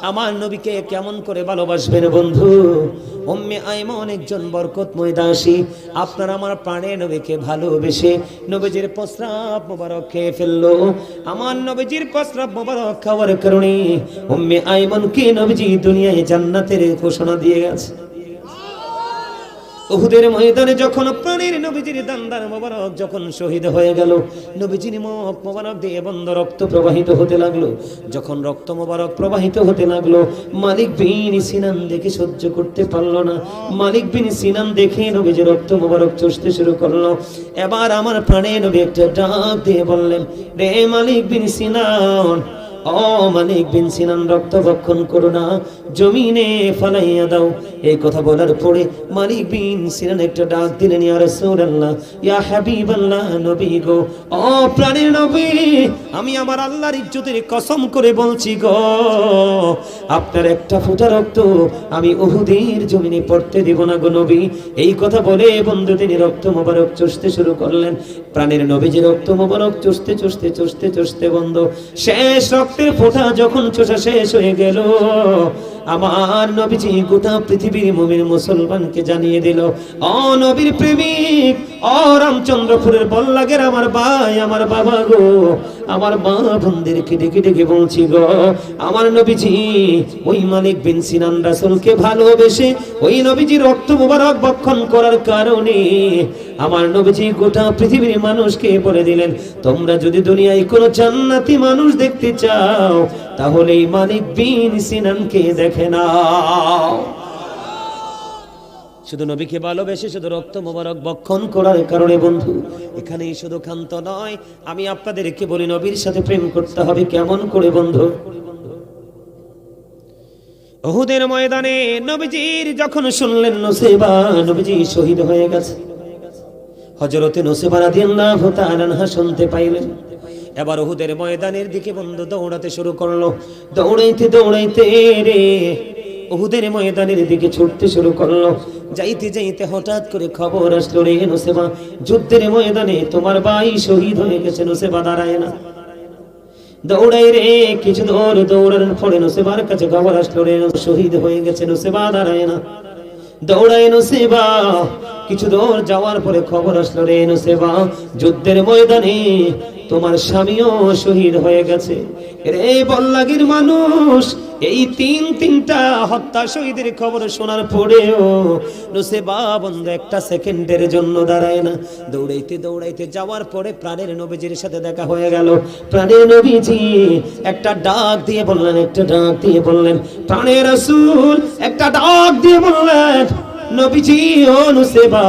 আমার নবীকে কেমন করে ভালোবাসবেন বন্ধু? উম্মে আইমান একজন বরকতময় দাসী, আপনার আমার প্রাণের নবীকে ভালোবেসে নবীজির প্রস্রাব মোবারক খেয়ে ফেললো। আমার নবীজির প্রস্রাব মোবারক খাওয়ার কারণে উম্মে আইমানকে নবীজি দুনিয়ায় জান্নাতের ঘোষণা দিয়ে গেছে। উহুদের ময়দানে যখন প্রাণের নবীজির দান্দার মোবারক যখন শহীদ হয়ে গেল, নবীজির মুখ মোবারক দিয়ে বন্ধ রক্ত প্রবাহিত হতে লাগলো। যখন রক্ত মোবারক প্রবাহিত হতে লাগলো, মালিক বিন সিনান দেখে সহ্য করতে পারলো না। মালিক বিন সিনান দেখে নবীজির রক্ত মোবারক চষতে শুরু করলো। এবার আমার প্রাণের নবী একটা ডাক দিয়ে বললেন, রে মালিক বিন সিনান, ও মালিক বিন সিনান, রক্ত ভক্ষণ করো না, জমিনে ফালাইয়া দাও। এই কথা বলার পরে মালিক বিন সিনান একটা ডাক দিলেন, ইয়া রাসূলুল্লাহ, ইয়া হাবিবাল্লাহ, নবী গো, ও প্রাণের নবী, আমি আমার আল্লাহর ইজ্জতের কসম করে বলছি গো, আপনার একটা ফোঁটা রক্ত আমি উহুদের জমিনে পড়তে দেব না গো নবী। এই কথা বলে বন্ধু তিনি রক্ত মোবারক চষতে শুরু করলেন। প্রাণের নবীজি রক্ত মোবারক চষতে চষতে চষতে চষতে বন্ধ শেষ রক্তের ফোঁটা যখন চষা শেষ হয়ে গেল, আমার নবীজি গোটা পৃথিবীর মুমিন মুসলমানকে জানিয়ে দিল, ও নবীর প্রেমিক, ও রামচন্দ্রপুরের বল্লাগের আমার ভাই, আমার বাবা গো, আমার মা বোনদেরকে ডেকে ডেকে বলছি গো, আমার নবীজি ওই মালিক বিন সিনান রাসূলকে ভালোবেসে ওই নবীজি রক্ত মুবারক ভক্ষণ করার কারণে আমার নবীজি গোটা পৃথিবীর মানুষকে বলে দিলেন, তোমরা যদি দুনিয়ায় কোনো জান্নাতি মানুষ দেখতে চাও তাহলে এই মালিক বিন সিনানকে দেখে নাও। শুধু নবীকে ভালোবেসে শুধু রক্ত মোবারক ভক্ষণ করার কারণে বন্ধু এখানেই শুধু ক্ষান্ত নয়, আমি আপনাদেরকে বলি নবীর সাথে প্রেম করতে হবে কেমন করে বন্ধু? উহুদের ময়দানে নবীজির যখন শুনলেন নুসেবা নবীজি শহীদ হয়ে গেছে, হযরতে নুসেবা রাদিয়াল্লাহু তাআলা আনহা শুনতে পাইলেন। এবার উহুদের ময়দানের দিকে বন্ধু দৌড়াতে শুরু করলো। দৌড়াইতে দৌড়াইতে রে উহুদের ময়দানের দিকে ছুটতে শুরু করলো। যাইতে যাইতে হঠাৎ করে খবর আসলো, রে নুসেবা, যুদ্ধের ময়দানে তোমার ভাই শহীদ হয়ে গেছে। নুসেবা দাঁড়ায় না, দৌড়াই রে কিছু দূর দৌড়ানোর পরে নুসেবার কাছে খবর আসলো, রে শহীদ হয়ে গেছে। নুসেবা দাঁড়ায় না, দৌড়ায় নুসেবা কিছু দূর যাওয়ার পরে খবর আসলো, রে নুসেবা, যুদ্ধের ময়দানে তোমার স্বামীও শহীদ হয়ে গেছে। রে বল্লাগীর মানুষ, এই তিনটা হত্যা শহীদের খবর শোনার পরেও নুসেবা বন্ধু একটা সেকেন্ডের জন্য দাঁড়ায় না। দৌড়াইতে দৌড়াইতে যাওয়ার পরে প্রাণের নবীজির সাথে দেখা হয়ে গেল। প্রাণের নবীজি একটা ডাক দিয়ে বললেন, একটা ডাক দিয়ে বললেন, প্রাণের রাসূল একটা ডাক দিয়ে বললেন, নবীজি ও নুসেবা,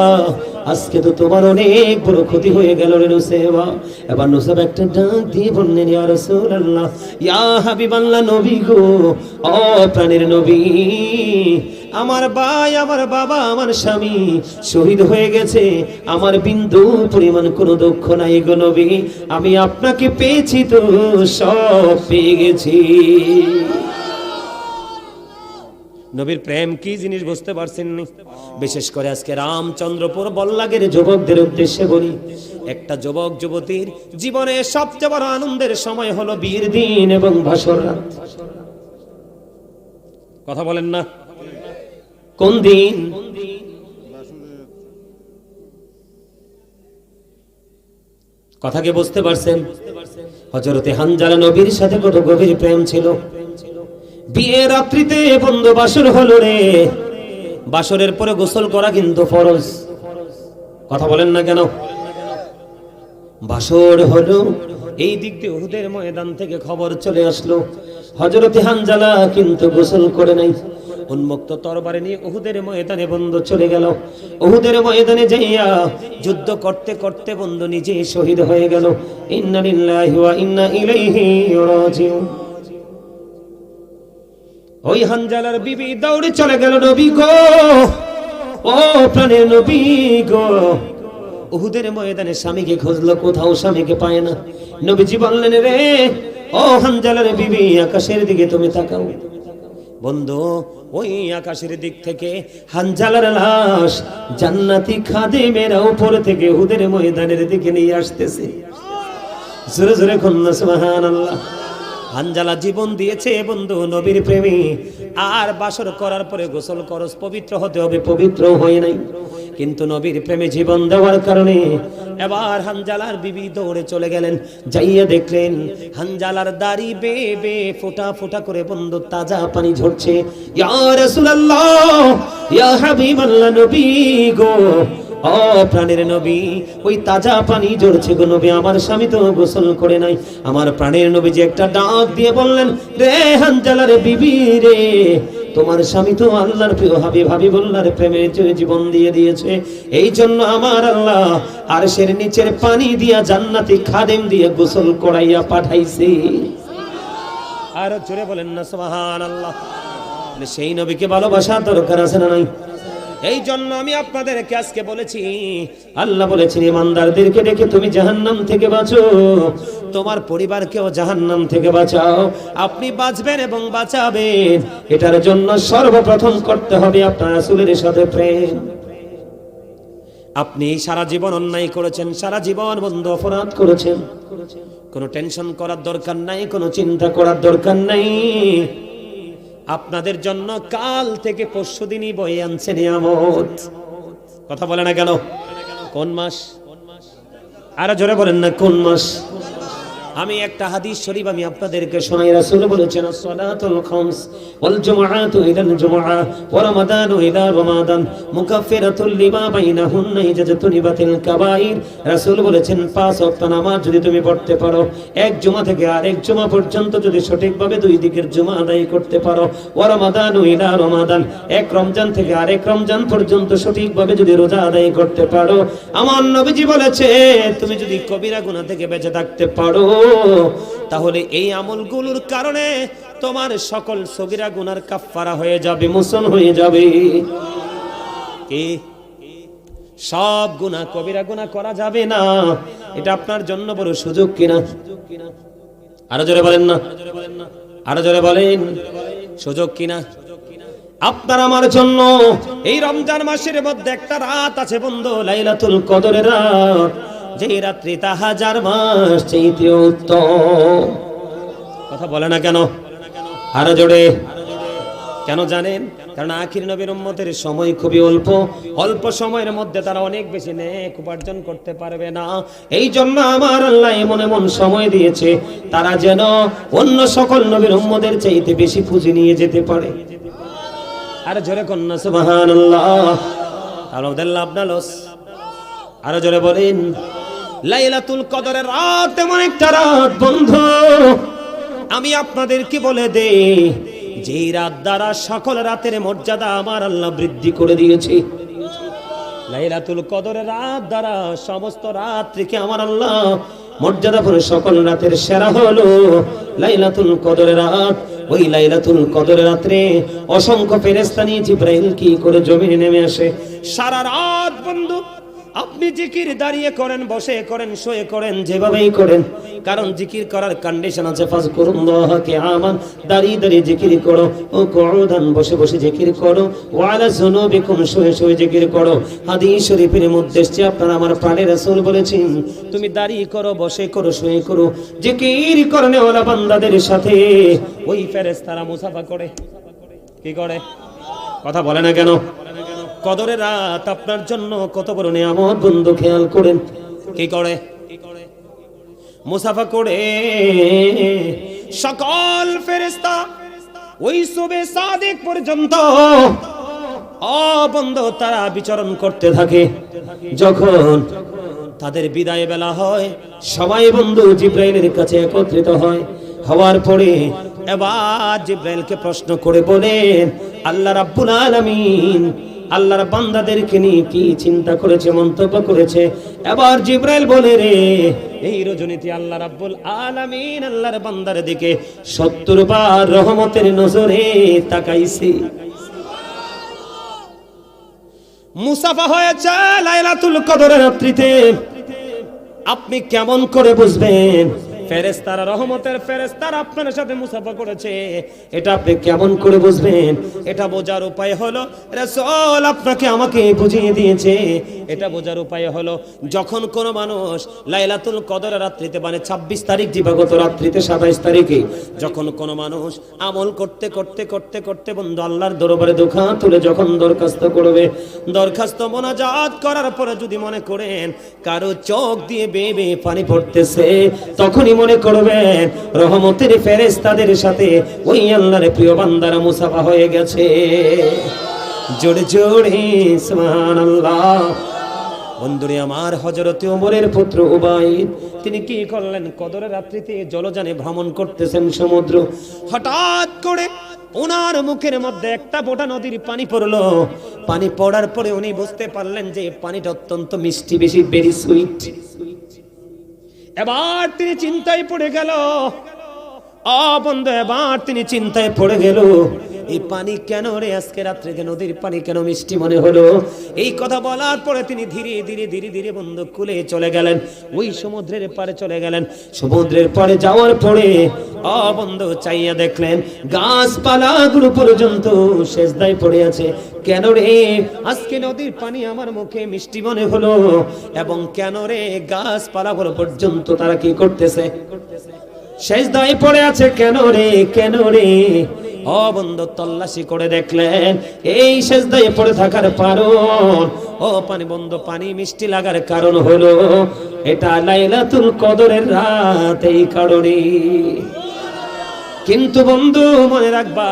আজকে তো তোমার অনেক বড় ক্ষতি হয়ে গেল রে নুসেবা। এবার নুসেবা একটা ডাক দিয়ে বললেন, ইয়া রাসূলুল্লাহ, ইয়া হাবিবাল্লাহ, নবী গো, ও প্রাণের নবী, আমার ভাই, আমার বাবা, আমার স্বামী শহীদ হয়ে গেছে, আমার বিন্দু পরিমাণ কোনো দুঃখ নাই গো নবী, আমি আপনাকে পেয়েছি তো সব পেয়ে গেছি। নবীর প্রেম কি জিনিস বুঝতে পারছেন না? বিশেষ করে আজকে রামচন্দ্রপুর বল্লাগের যুবকদের উদ্দেশ্যে বলি, একটা যুবক যুবতীর জীবনে সবচেয়ে বড় আনন্দের সময় হলো বিয়ের দিন এবং ভাসর রাত। কথা বলেন না, কোন দিন? কথা কি বুঝতে পারছেন? হযরতে হানজালা নবীর সাথে কত গভীর প্রেম ছিল। বিয়ের রাত্রিতে বন্ধু বাসর হলো রে, বাসরের পরে গোসল করা কিন্তু ফরজ। কথা বলেন না কেন? বাসর হলো, এই দিক দিয়ে উহুদের ময়দান থেকে খবর চলে আসলো, হযরতে হানজালা কিন্তু গোসল করে নাই, উন্মুক্ত তরবারি নিয়ে উহুদের ময়দানে বন্ধু চলে গেল। উহুদের ময়দানে যাইয়া যুদ্ধ করতে করতে বন্ধু নিজে শহীদ হয়ে গেল। ইন্না লিল্লাহি ওয়া ইন্না ইলাইহি রাজিউন। ওই হানজালার বিবি দৌড়ে চলে গেল, নবী গো, ও প্রাণের নবী গো। উহুদের ময়দানে স্বামীকে খুঁজলো, কোথাও স্বামীকে পায় না। নবীজি বললেন, রে ও হানজালার বিবি, আকাশের দিকে তুমি তাকাও। বন্ধু ওই আকাশের দিক থেকে হানজালার লাশ জান্নাতি খাদেমেরা উপর থেকে উহুদের ময়দানের দিকে নিয়ে আসতেছে। জোরে জোরে কন্যা সুবহানাল্লাহ। হানজালা জীবন দিয়েছে বন্ধু নবীর প্রেমে, আর বাসর করার পরে গোসল করস, পবিত্র হতে হবে, পবিত্র হয় নাই। কিন্তু নবীর প্রেমে জীবন দেওয়ার কারণে এবার হানজালার বিবি দৌড়ে চলে গেলেন, যাইয়া দেখলেন হানজালার দাড়ি বেয়ে বেয়ে ফোঁটা ফোঁটা করে বন্ধু তাজা পানি ঝরছে। ইয়া রাসূলুল্লাহ, ইয়া হাবিবাল্লাহ, নবী গো, ও প্রাণের নবী, ওই তাজা পানি ঝরছে গো নবী, আমার স্বামী তো গোসল করে নাই। আমার প্রাণের নবী যে একটা ডাক দিয়ে বললেন, রে হানজালার বিবি রে, তোমার স্বামী তো আল্লাহর প্রিয় হাবিব, হাবিবুল্লাহর প্রেমে জীবন দিয়ে দিয়েছে। এই জন্য আমার আল্লাহ আরশের নিচের পানি দিয়া জান্নাতি খাদেম দিয়ে গোসল করাইয়া পাঠাইছে। আর জোরে বলেন না সুবহানাল্লাহ। সেই নবীকে ভালোবাসার দরকার আছে না নাই? এই জন্য আমি আপনাদেরকে আজকে বলেছি, আল্লাহ বলেছেন ইমানদারদেরকে দেখে তুমি জাহান্নাম থেকে বাঁচো, তোমার পরিবারকেও জাহান্নাম থেকে বাঁচাও। আপনি বাঁচবেন এবং বাঁচাবেন, এটার জন্য সর্বপ্রথম করতে হবে আপনার রাসূলের সাথে প্রেম। আপনি সারা জীবন অন্যায় করেছেন, সারা জীবন বন্ধু অপরাধ করেছেন, কোনো টেনশন করার দরকার নাই, কোনো চিন্তা করার দরকার নাই। আপনাদের জন্য কাল থেকে পরশুদিনই বয়ে আনছে নিয়ামত। কথা বলে না কেন? কোন মাস? আরো জোরে বলেন না, কোন মাস? আমি একটা হাদিস শরীফ আমি আপনাদেরকে শোনাই। রাসূল বলেছেন, আসসালাতুল খামস ওয়াল জুমআতু ইলাল জুমআ ওয়া রমাদানু ইলা রমাদান মুকাফফিরাতুল লিমা বাইনাহুন্না ইজাতুনিবাতিল কাবাইর। রাসূল বলেছেন, পাঁচ ওয়াক্ত নামাজ যদি তুমি পড়তে পারো, এক জুমা থেকে আরেক জুমা পর্যন্ত যদি সঠিকভাবে দুই দিকের জুমা আদায় করতে পারো, ওয়া রমাদানু ইলা রমাদান, এক রমজান থেকে আরেক রমজান পর্যন্ত সঠিকভাবে যদি রোজা আদায় করতে পারো, আমার নবীজি বলেছে তুমি যদি কবিরা গুনাহ থেকে বেঁচে থাকতে পারো, তাহলে এই আমলগুলোর কারণে তোমার সকল সগীরা গুনার কাফফারা হয়ে যাবে, মোচন হয়ে যাবে। কি সব গুনাহ কবিরা গুনাহ করা যাবে না? এটা আপনার জন্য বড় সুযোগ কিনা? আরো জোরে বলেন না, আরো জোরে বলেন, সুযোগ কিনা? আপনার আমার জন্য এই রমজান মাসের মধ্যে একটা রাত আছে বন্ধু, লাইলাতুল কদরের রাত, যে রাত্রি তা হাজার মাস চাইতে উত্তম। কথা বলে না কেন? আরো জোরে কেন জানেন? কারণ আখির নবীর উম্মতের সময় খুবই অল্প, অল্প সময়ের মধ্যে তারা অনেক বেশি নেক উপার্জন করতে পারবে না। এই জন্য আমার আল্লাহ এমন এমন সময় দিয়েছে তারা যেন অন্য সকল নবীর উম্মতের চাইতে বেশি পুঁজি নিয়ে যেতে পারে। আর জোরে কন্যা সুবহানাল্লাহ। আলহামদুলিল্লাহ, আপনার লস। আরো জোরে বলেন, লাইলাতুল কদরের রাত এমন একটা রাত বন্ধু, আমি আপনাদেরকে বলে দেই, যেই রাত দ্বারা সকল রাতের মর্যাদা আমার আল্লাহ বৃদ্ধি করে দিয়েছে। লাইলাতুল কদরের রাত দ্বারা সমস্ত রাত্রিকে আমার আল্লাহ মর্যাদা করে সকল রাতের সেরা হলো লাইলাতুল কদরের রাত। ওই লাইলাতুল কদরের রাতে অসংখ্য ফেরেশতা নিয়ে জিবরাইল কি করে জমিনে নেমে আসে। সারা রাত বন্ধু আপনি জিকির দাঁড়িয়ে করেন, বসে করেন, শুয়ে করেন, যেভাবেই করেন, কারণ জিকির করার কন্ডিশন আছে। ফাজকুরুল্লাহ কিয়ামান, দাঁড়িয়ে দাঁড়িয়ে জিকির করো, ও কুউদান, বসে বসে জিকির করো, ওয়া আলা যুনুবিকুম, শুয়ে শুয়ে জিকির করো। হাদিস শরীফের মধ্যে এসেছে, আপনারা আমার প্রাণের রাসূল বলেছেন, তুমি দাঁড়িয়ে করো, বসে করো, শুয়ে করো, জিকির করনে ওয়ালা বান্দাদের সাথে ওই ফেরেশতারা মুসাফা করে। কি করে? কথা বলে না কেন? কদরের রাত আপনার জন্য কত বড় নিয়ামত বন্ধু, খেয়াল করেন। কি করে? মুসাফা করে সকল ফেরেশতা ওই সুবে সাদিক পর্যন্ত ও বন্ধু তারা বিচরণ করতে থাকে। যখন তাদের বিদায় বেলা হয়, সবাই বন্ধু জিবরাইলের কাছে একত্রিত হয়। হওয়ার পরে এবার জিবরাইলকে প্রশ্ন করে বলেন, আল্লাহ রাব্বুল আলামিন আল্লাহর বান্দাদেরকে নিয়ে কি চিন্তা করেছে, মন্তব্য করেছে। এবার জিবরাইল বলে, রে এই রজনীতে আল্লাহ রাব্বুল আলামিন আল্লাহর বান্দার দিকে 70 বার রহমতের নজরে তাকাইছে। মুসাফা হয়েছে লাইলাতুল কদরের রাত্রিতে। আপনি কেমন করে বুঝবেন ফেরেশতারা, রহমতের ফেরেশতারা আপনার সাথে মুসাফা করেছে, এটা আপনি কেমন করে বুঝবেন? এটা বোঝার উপায় হলো রাসূল আপনাকে আমাকে বুঝিয়ে দিয়েছে। এটা বোঝার উপায় হলো যখন কোনো মানুষ লাইলাতুল কদর রাত্রিতে, মানে 26 তারিখ দিবাগত রাত্রিতে 27 তারিখে, যখন কোনো মানুষ আমল করতে করতে করতে করতে বন্ধু আল্লাহর দরবারে দুঃখ তুলে যখন দরখাস্ত করবে, দরখাস্ত মোনাজাত করার পরে যদি মনে করেন কারো চোখ দিয়ে বেয়ে বেয়ে পানি পড়তেছে, তখনই মনে করবেন রহমতের ফেরেশতাদের সাথে ওই আল্লাহর প্রিয় বান্দারা মুসাফা হয়ে গেছে। জোরে জোরে সুবহানাল্লাহ। বন্ধুরে আমার, হযরতে ওমরের পুত্র উবাইদ তিনি কি করলেন? কদরের রাত্রিতে জলযানে ভ্রমণ করতেছেন সমুদ্র, হঠাৎ করে ওনার মুখের মধ্যে একটা ফোঁটা নদীর পানি পড়লো। পানি পড়ার পরে উনি বুঝতে পারলেন যে পানিটা অত্যন্ত মিষ্টি, বেশি ভেরি সুইট। এবার তিনি চিন্তায় পড়ে গেল, বন্ধু এবার তিনি চিন্তায় পড়ে গেল, এই পানি কেন রে, আজকে রাত্রে নদীর পানি কেন মিষ্টি মনে হলো? এই কথা বলার পরে তিনি ধীরে ধীরে ধীরে ধীরে বন্ধু কুলে চলে গেলেন, ওই সমুদ্রের পারে চলে গেলেন। সমুদ্রের পারে যাওয়ার পরে বন্ধু চাইয়া দেখলেন গাছপালাগুলো পর্যন্ত সেজদায় পড়ে আছে। কেন রে আজকে নদীর পানি আমার মুখে মিষ্টি মনে হলো, এবং কেন রে গাছপালাগুলো পর্যন্ত তারা কি করতেছে? সেজদায় পড়ে আছে। কেন রে, কেন রে? বন্ধু তল্লাশি করে দেখলেন এই সেজদায় পড়ে থাকার কারণ, পানি বন্ধু পানি মিষ্টি লাগার কারণ হলো এটা লাইলাতুল কদরের রাত, এই কারণে। কিন্তু বন্ধু মনে রাখবা,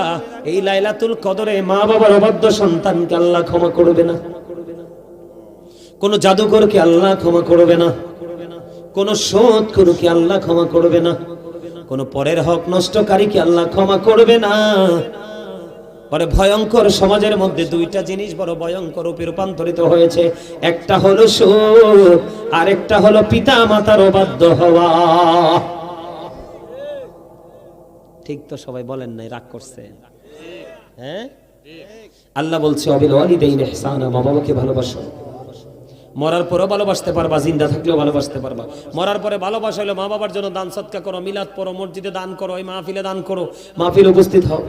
এই লাইলাতুল কদরে মা বাবার অবাধ্য সন্তানকে আল্লাহ ক্ষমা করবে না, কোন জাদুকরকে আল্লাহ ক্ষমা করবে না, কোন সুদখোরকে আল্লাহ ক্ষমা করবে না, কোন পরের হক নষ্টকারীকে আল্লাহ ক্ষমা করবে না। পরে ভয়ঙ্কর সমাজের মধ্যে দুইটা জিনিস বড় ভয়ঙ্কর রূপে রূপান্তরিত হয়েছে, একটা হলো সুদ, আর একটা হলো পিতা মাতার অবাধ্য হওয়া। ঠিক তো সবাই বলেন নাই, রাগ করছে? হ্যাঁ, আল্লাহ বলছে অবিল ওয়ালিদাইনি ইহসানা, মা বাবাকে ভালোবাসো। মরার পরেও ভালোবাসতে পারবা, জিন্দা থাকলেও ভালোবাসতে পারবা। মরার পরে ভালোবাসা হলো মা বাবার জন্য দান সৎকা করো, মিলাদ পড়ো, মসজিদে দান করো, এই মাহফিলে দান করো, মাহফিলে উপস্থিত হও।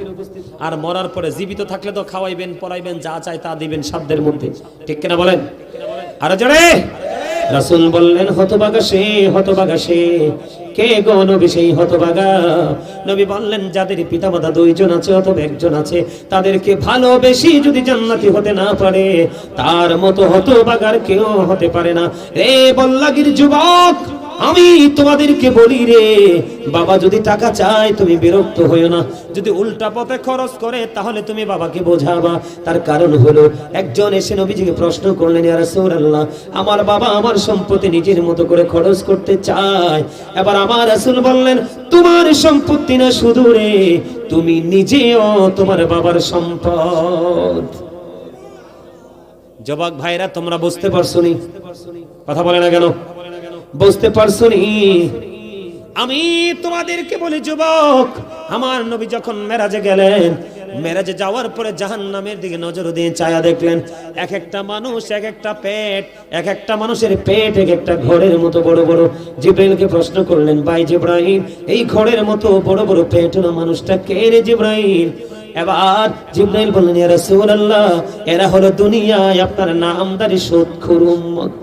আর মরার পরে জীবিত থাকলে তো খাওয়াইবেন, পড়াইবেন, যা চাই তা দিবেন সাধ্যের মধ্যে। ঠিক কিনা বলেন? আরো জোরে। রাসূল বললেন হতভাগা সে, হতভাগা সে। কে গো নবী সেই হতভাগা? নবী বললেন যাদের পিতামাতা দুইজন আছে অথবা একজন আছে, তাদেরকে ভালোবেসে যদি জান্নাতি হতে না পারে, তার মতো হতভাগার কেউ হতে পারে না। রে বল্লাগীর যুবক, আমি তোমাদেরকে বলি রে, বাবা যদি টাকা চায় তুমি বিরক্ত হইও না, যদি উল্টা পথে খরচ করে তাহলে তুমি বাবাকে বোঝাবা। তার কারণ হলো একজন এসে নবীজিকে প্রশ্ন করলেন, ইয়া রাসূলুল্লাহ, আমার বাবা আমার সম্পত্তি নিজের মতো করে খরচ করতে চায়। এবার আমার রাসূল বললেন, তোমার সম্পত্তি না শুধু রে, তুমি নিজেও তোমার বাবার সম্পদ। যুবক ভাইরা তোমরা বুঝতে পারছো নি? কথা বলে না কেন? বুঝতে পারছো নি? আমি তোমাদেরকে বলি যুবক, আমার নবী যখন মেরাজে গেলেন, মেরাজে যাওয়ার পরে জাহান্নামের দিকে নজর দিয়ে চায়া দেখলেন এক একটা মানুষ, এক একটা পেট, এক একটা মানুষের পেট এক একটা ঘরের মতো বড় বড়। জিবরাইলকে প্রশ্ন করলেন, ভাই জিবরাইল, এই ঘরের মতো বড় বড় পেট না মানুষটা কে রে জিবরাইল? এবার জিবরাইল বললেন, ইয়া রাসূলুল্লাহ, এরা হলো দুনিয়ায় আপনার নামদারি সুদখোর উম্মত।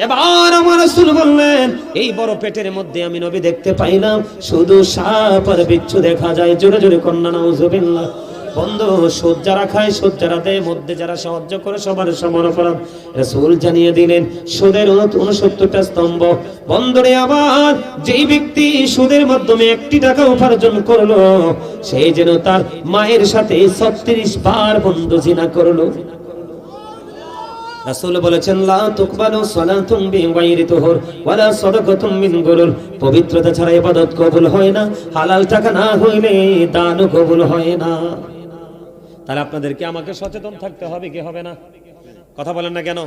এবার আমার রাসূল বললেন, এই বড় পেটের মধ্যে আমি নবী দেখতে পাইলাম শুধু সাপ আর বিচ্ছু দেখা যায়। জোরে জোরে কন্যা নাউযুবিল্লাহ। বন্ধু, সুদ যারা খায়, সুদ যারা দেয়, মধ্যে যারা সাহায্য করে, সবার সমান অপরাধ। রাসূল জানিয়ে দিলেন সুদের 69টা স্তম্ভ। বন্ধুরে আবার যেই ব্যক্তি সুদের মাধ্যমে 1 টাকা উপার্জন করলো, সেই যেন তার মায়ের সাথে 36 বার বন্ধু জিনা করলো। রাসূল বলেছেন, লা তুকবালু সালাতুন বিগাইরি তুহুর ওয়ালা সাদাকাতুন মিন গুলুল। পবিত্রতা ছাড়া ইবাদত কবুল হয় না, হালাল টাকা না হইলে দানও কবুল হয় না। তাহলে আপনাদেরকে আমাকে সচেতন থাকতে হবে কি হবে না? কথা বলেন না কেন?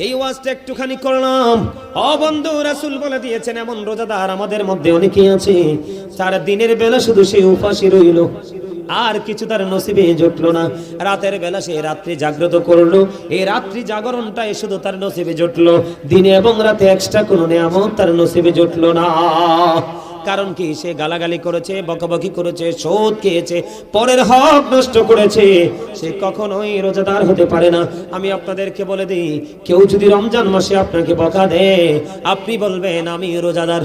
এই ওয়াজটা একটুখানি করলাম। বন্ধু, রাসূল বলে দিয়েছেন এমন রোজাদার আমাদের মধ্যে অনেকেই আছে, সারা দিনের বেলা শুধু সে উপাসী রইল, আর কিছু তার নসিবে জুটলো না। রাতের বেলা সে রাত্রি জাগ্রত করলো, এই রাত্রি জাগরণটাই শুধু তার নসিবে জুটলো, দিনে এবং রাতে এক্সট্রা কোনো নিয়ামত তার নসিবে জুটলো না। কারণ কি? সে গালাগালি করেছে, বকাবকি করেছে, সুদ খেয়েছে, পরের হক নষ্ট করেছে, সে কখনোই রোজাদার হতে পারে না। আমি আপনাদেরকে বলে দিই, কেউ যদি রমজান মাসে আপনাকে বকা দেয়, আপনি বলবেন আমি রোজাদার।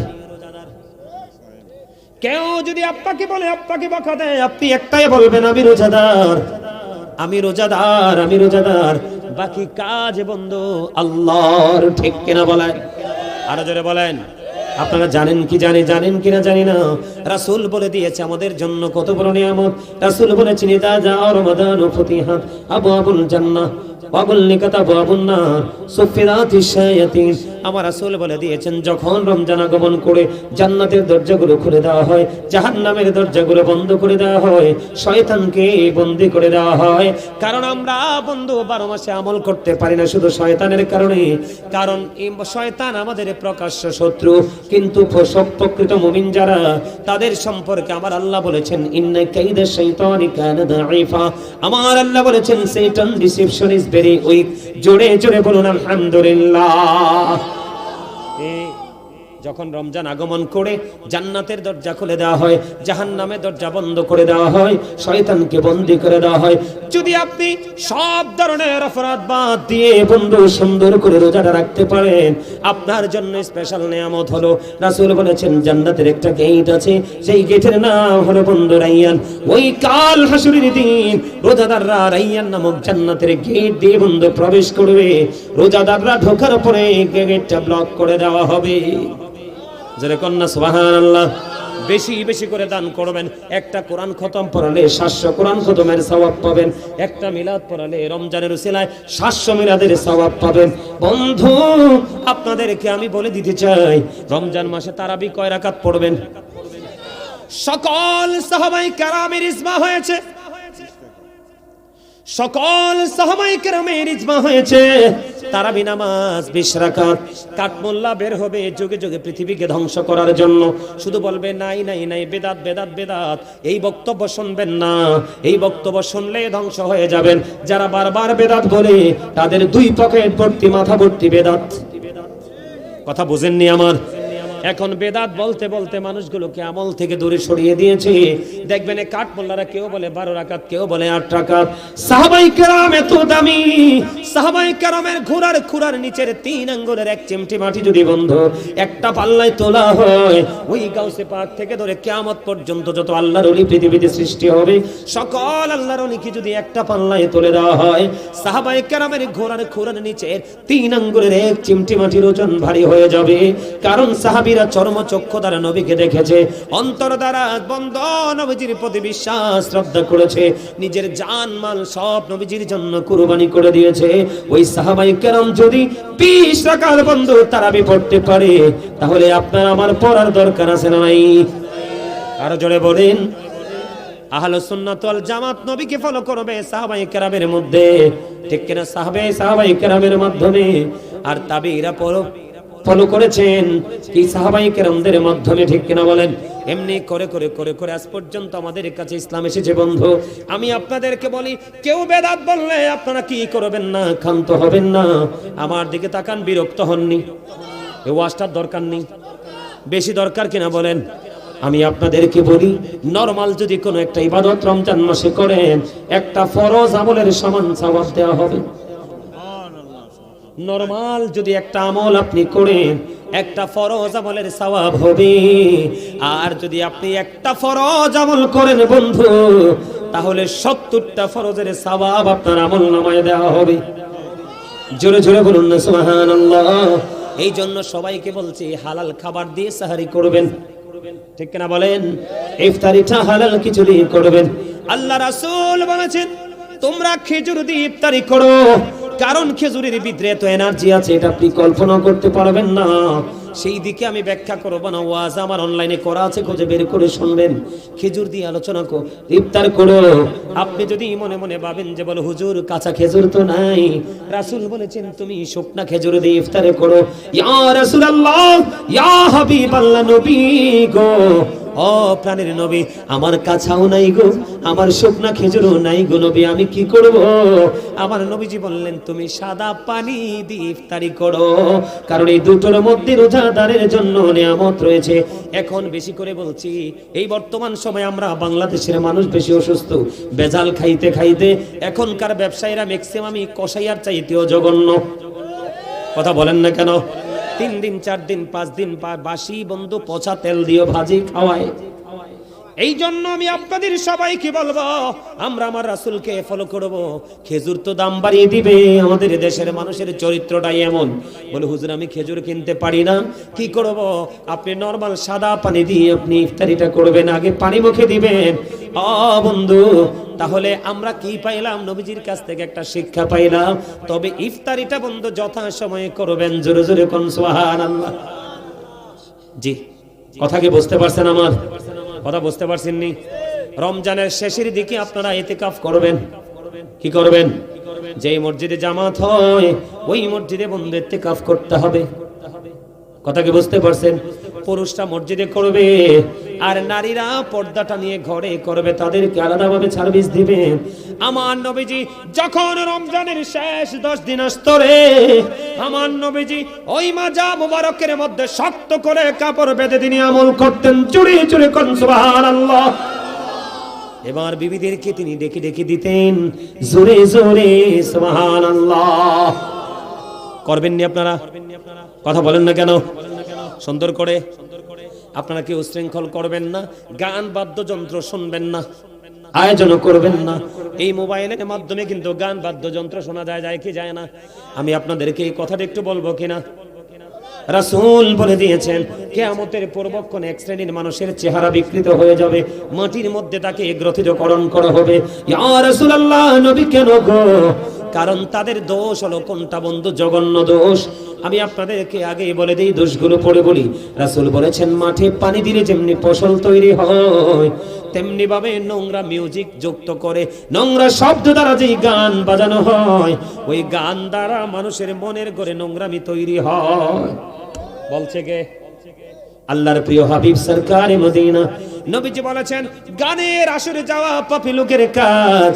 কেউ যদি আপনাকে বলে, আপনাকে বকা দেয়, আপনি একটাই বলবেন আমি রোজাদার, আমি রোজাদার, আমি রোজাদার। বাকি কাজ বন্ধু আল্লাহর। ঠিক কিনা বলেন? আরো জোরে বলেন। আপনারা জানেন কি জানেন কিনা জানি না, রাসূল বলে দিয়েছে আমাদের জন্য কত বড় নিয়ামত। রাসূল বলেছেন ইদা জা রমাদান ফুতিহাত আবওয়াবুল জান্নাহ ওয়াগুল্লিকাত আবওয়াবুন নার সুফিরাতিশ শায়াতিন। আমার রাসূল বলে দিয়েছেন যখন রমজান আগমন করে জান্নাতের দরজাগুলো খুলে দেওয়া হয়, জাহান্নামের দরজাগুলো বন্ধ করে দেওয়া হয়, শয়তানকে বন্দী করে দেওয়া হয়। কারণ আমরা বন্ধু 12 মাসে আমল করতে পারি না শুধু শয়তানের কারণে। কারণ এই শয়তান আমাদের প্রকাশ্য শত্রু, কিন্তু প্রকৃত মুমিন যারা, তাদের সম্পর্কে আমার আল্লাহ বলেছেন ইন্না কাইদা শাইতানি কানা দাঈফা। আমার আল্লাহ বলেছেন শয়তান ডিসেপশন ইজ ভেরি উইক। জোরে জোরে বলুন আলহামদুলিল্লাহ। যখন রমজান আগমন করে জান্নাতের দরজা খুলে দেওয়া হয়, জাহান্নামের দরজা বন্ধ করে দেওয়া হয়, শয়তানকে বন্দী করে দেওয়া হয়। যদি আপনি সব ধরনের অপরাধ বাদ দিয়ে বন্ধু সুন্দর করে রোজাটা রাখতে পারেন, আপনার জন্য স্পেশাল নিয়ামত হলো, রাসূল বলেছেন জান্নাতের একটা গেট আছে, সেই গেটের নাম হলো বন্ধু রাইয়ান। ওই কাল হাসরের দিন রোজাদাররা রাইয়ান নামক জান্নাতের গেট দিয়ে বন্ধু প্রবেশ করবে। রোজাদাররা ঢোকার পরে গেটটা ব্লক করে দেওয়া হবে। যারা কন্যা সুবহানাল্লাহ। বেশি বেশি করে দান করবেন। একটা কোরআন খতম পড়ালে 700 কোরআন খতমের সওয়াব পাবেন। একটা মিলাদ পড়ালে রমজানের উসিলায় 700 মিলাদের সওয়াব পাবেন। বন্ধু আপনাদেরকে আমি বলে দিতে চাই, রমজান মাসে তারাবি কয় রাকাত পড়বেন? সকল সাহাবায়ে কেরামের ইজমা হয়েছে, সকল সাহাবায়ে কেরামের ইজমা হয়েছে, তারাবি নামাজ 20 রাকাত। কাঠমোল্লা বের হবে যুগে যুগে পৃথিবীকে ধ্বংস করার জন্য। শুধু বলবে নাই নাই নাই, বেদাত বেদাত বেদাত। এই বক্তব্য শুনবেন না, এই বক্তব্য শুনলে ধ্বংস হয়ে যাবেন। যারা বারবার বেদাত বলে, তাদের 2 পকেট ভর্তি, মাথা ভর্তি বেদাত। কথা বুঝেননি আমার? এখন বেদাত বলতে বলতে মানুষগুলোকে আমল থেকে দূরে সরিয়ে দিয়েছে। দেখবেন কাঠমোল্লারা কেউ বলে 12 রাকাত, কেউ বলে 8 রাকাত। সাহাবায়ে কেরাম এত দামি, সাহাবায়ে কেরামের ঘোড়ার খুরার নিচের 3 আঙ্গুলের 1 চিমটি মাটি যদি বন্ধ একটা পাল্লায় তোলা হয়, ওই গাউসে পাক থেকে ধরে কিয়ামত পর্যন্ত যত আল্লাহর ওলি পৃথিবীতে সৃষ্টি হবে, সকল আল্লাহর ওলিকে যদি একটা পাল্লায় তুলে দেওয়া হয়, সাহাবায়ে কেরামের ঘোড়ার খুরার নিচের 3 আঙ্গুলের 1 চিমটি মাটির ওজন ভারী হয়ে যাবে। কারণ সাহাবীরা চর্মচক্ষু দ্বারা নবীকে দেখেছে, অন্তর দ্বারা বন্ধ নবীজির প্রতি বিশ্বাস শ্রদ্ধা করেছে, নিজের জান মাল সব নবীজির জন্য কুরবানি করে দিয়েছে। ওই সাহাবায়ে কেরাম যদি 20 রাকাত বন্ধু তারাবি পড়তে পারে, তাহলে আপনার আমার পড়ার দরকার আছে না নাই? আরো জোরে বলেন। আহলুস সুন্নাত ওয়াল জামাত নবীকে ফলো করবে সাহাবায়ে কেরামের মধ্যে, ঠিক কিনা? সাহাবায়ে কেরামের মাধ্যমে, আর তাবেঈরা ফলো করেছেন কি সাহাবায়ে কেরামদের মাধ্যমে, ঠিক কিনা বলেন? এমনি করে করে করে করে আজ পর্যন্ত আমাদের কাছে ইসলাম এসেছে বন্ধু। আমি আপনাদেরকে বলি, কেউ বেদাত বললে আপনারা কি করবেন না, ক্ষান্ত হবেন না। আমার দিকে তাকান, বিরক্ত হননি। এই ওয়াজটার দরকার নেই, বেশি দরকার কিনা বলেন? আমি আপনাদেরকে বলি, নরমাল যদি কোনো একটা ইবাদত রমজান মাসে করেন, একটা ফরজ আমলের সমান সওয়াব দেওয়া হবে। নরমাল যদি একটা আমল আপনি করেন, একটা ফরজ আমলের সওয়াব হবে। আর যদি আপনি একটা ফরজ আমল করেন বন্ধু, তাহলে 70টা ফরজের সওয়াব আপনার আমলনামায় দেওয়া হবে। জোরে জোরে বলুন না সুবহানাল্লাহ। এই জন্য সবাইকে বলছি, হালাল খাবার দিয়ে সাহারি করবেন, ঠিক কিনা বলেন? ইফতারিটা হালাল কিছু দিয়ে করবেন। আল্লাহ রাসূল বলেছেন তোমরা খেজুর দিয়ে ইফতারি করো, কারণ খেজুরের ভিতরে এত এনার্জি আছে এটা আপনি কল্পনা করতে পারবেন না। সেই দিকে আমি ব্যাখ্যা করব না, ওয়াজ আমার অনলাইনে করা আছে, খুঁজে বের করে শুনবেন। খেজুর দিয়ে আলোচনা ইফতার করো। আপনি যদি মনে মনে ভাবেন যে বলো হুজুর কাঁচা খেজুর তো নাই, রাসূল বলেছেন তুমি শুকনা খেজুর দিয়ে ইফতার করো। ইয়া রাসূলুল্লাহ, ইয়া হাবিবাল্লাহ, নবী গো, ও প্রাণের নবী, আমার কাছাও নাই গো, আমার শুকনা খেজুরও নাই গো নবী, আমি কি করব? আমার নবীজি বললেন, তুমি সাদা পানি দিয়ে ইফতারি করো, কারণ এই দুটোর মধ্যে রোজাদারের জন্য নিয়ামত রয়েছে। এখন বেশি করে বলছি, এই বর্তমান সময়ে আমরা বাংলাদেশের মানুষ বেশি অসুস্থ, বেজাল খাইতে খাইতে এখনকার ব্যবসায়ীরা ম্যাক্সিমামই কসাইয়ার চাইতেও জঘন্য। কথা বলেন না কেন? 3 দিন 4 দিন 5 দিন বাসি বন্ধু পচা তেল দিয়ে ভাজি খাওয়ায়। এই জন্য আমি আপনাদের সবাইকে বলবো, আমরা আমার রাসূলকে ফলো করব। খেজুর তো দাম বাড়িয়ে দিবে, আমাদের দেশের মানুষের চরিত্রটাই এমন। বলে হুজুর আমি খেজুর কিনতে পারি না, কি করব? আপনি নরমাল সাদা পানি দিয়ে আপনি ইফতারিটা করবেন, আগে পানি মুখে দিবেন। বন্ধু, তাহলে আমরা কি পাইলাম? নবীজির কাছ থেকে একটা শিক্ষা পাইলাম। তবে ইফতারিটা বন্ধু যথা সময়ে করবেন। জোরে জোরে কোন সুবহানাল্লাহ। জি, কথা কি বুঝতে পারছেন? আমার কথা বুঝতে পারছেন নি? রমজানের শেষের দিকে আপনারা ইতিকাফ করবেন। কি করবেন? যেই মসজিদে জামাত হয় ওই মসজিদে বন্ধু ইতিকাফ করতে হবে। কথা কি বুঝতে পারছেন? পুরুষরা মসজিদে করবে আর নারীরা পর্দাটা নিয়ে ঘরে করবে, তাদেরকে আলাদাভাবে সার্ভিস দিবে। আমার নবীজি যখন রমজানের শেষ 10 দিন আসতো রে, আমার নবীজি ওই মাজা মুবারকের মধ্যে শক্ত করে কাপড় বেঁধে তিনি আমল করতেন। চুরি চুরি কোন সুবহানাল্লাহ। এবার বিবিদেরকে তিনি ডেকে ডেকে দিতেন জোরে জোরে সুবহানাল্লাহ। করবেন নি আপনারা? কথা বলেন না কেন? সুন্দর করে। আপনারা কি উশৃঙ্খল করবেন না? গান বাদ্যযন্ত্র শুনবেন না, আয়োজন করবেন না। এই মোবাইলের মাধ্যমে কিন্তু গান বাদ্যযন্ত্র শোনা যায় কি যায় না? আমি আপনাদেরকে এই কথাটা একটু বলবো কিনা? রাসূল বলে দিয়েছেন, কিয়ামতের পূর্বক্ষণে এক শ্রেণীর মানুষের চেহারা বিকৃত হয়ে যাবে, মাটির মধ্যে তাকে গ্রথিতকরণ করা হবে। ইয়া রাসূলুল্লাহ, নবী কেন গো? কারণ তাদের দোষ হলো কোনটা বন্ধু? জঘন্য দোষ। আমি আপনাদেরকে আগেই বলে দিই, দোষগুলো পড়ে বলি। রাসূল বলেছেন, মাঠে পানি দিলে যেমনি ফসল তৈরি হয়, তেমনি ভাবে নোংরা মিউজিক যুক্ত করে, নোংরা শব্দ দ্বারা যেই গান বাজানো হয়, ওই গান দ্বারা মানুষের মনের ঘরে নোংরামি তৈরি হয়। বলছে কে? আল্লাহর প্রিয় হাবিব সরকারে মদিনা নবীজি বলেছেন, গানের আসরে যাওয়া পাপী লোকের কাজ,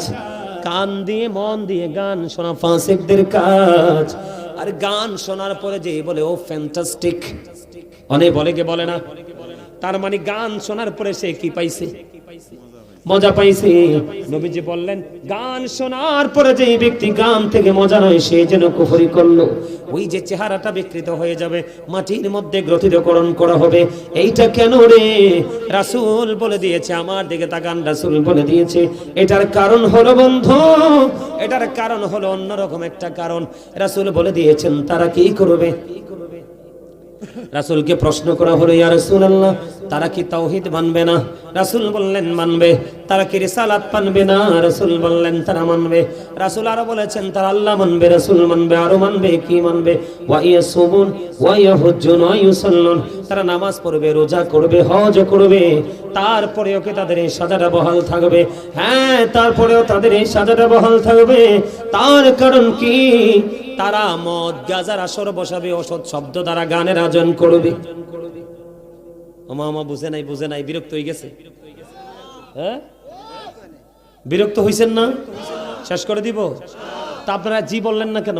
কান দিয়ে মন দিয়ে গান শোনা ফাসিকদের কাজ। আর গান শোনার পরে যে বলে ও ফ্যান্টাস্টিক, অনেক বলে কে বলে না? তার মানে গান শোনার পরে সে কি পাইছে? মজা পাইছে। নবীজি বললেন, গান শোনার পরে যে ব্যক্তি গান থেকে মজা নয় সে যেন কুফরি করলো। ওই যে চেহারাটা বিকৃত হয়ে যাবে, মাটির মধ্যে গ্রথিতকরণ করা হবে। এইটা কেন রে? রাসূল বলে দিয়েছে, আমার দিকে তাকান, রাসূল বলে দিয়েছে। এটার কারণ হলো বন্ধু, এটার কারণ হলো অন্যরকম একটা কারণ। রাসূল বলে দিয়েছেন তারা কি করবে। রাসূলকে প্রশ্ন করা হলো, ইয়া রাসূলুল্লাহ, তারা কি তাওহীদ মানবে না? রাসূল বললেন মানবে। তারা কি রিসালাত মানবে না? রাসূল বললেন তারা মানবে। রাসূল আরো বলেছেন তারা আল্লাহ মানবে, রাসূল মানবে, আরো মানবে। কি মানবে? ওয়া ইয়াসুমুন ওয়া ইয়াহুজ্জুন ওয়া ইউসাল্লুন, তারা নামাজ পড়বে, রোজা করবে, হজ করবে। তারপরেও কি তাদের এই সাজাটা বহাল থাকবে? হ্যাঁ, তারপরেও তাদের এই সাজাটা বহাল থাকবে। তার কারণ কি? তারা মদ গাজার আসর বসাবে, অসৎ শব্দ দ্বারা গানের আয়োজন করবে। ওমা বুঝে নাই, বুঝে নাই, বিরক্ত হয়ে গেছে। হ্যাঁ, বিরক্ত হইছেন না? শেষ করে দিব। তা আপনারা জি বললেন না কেন?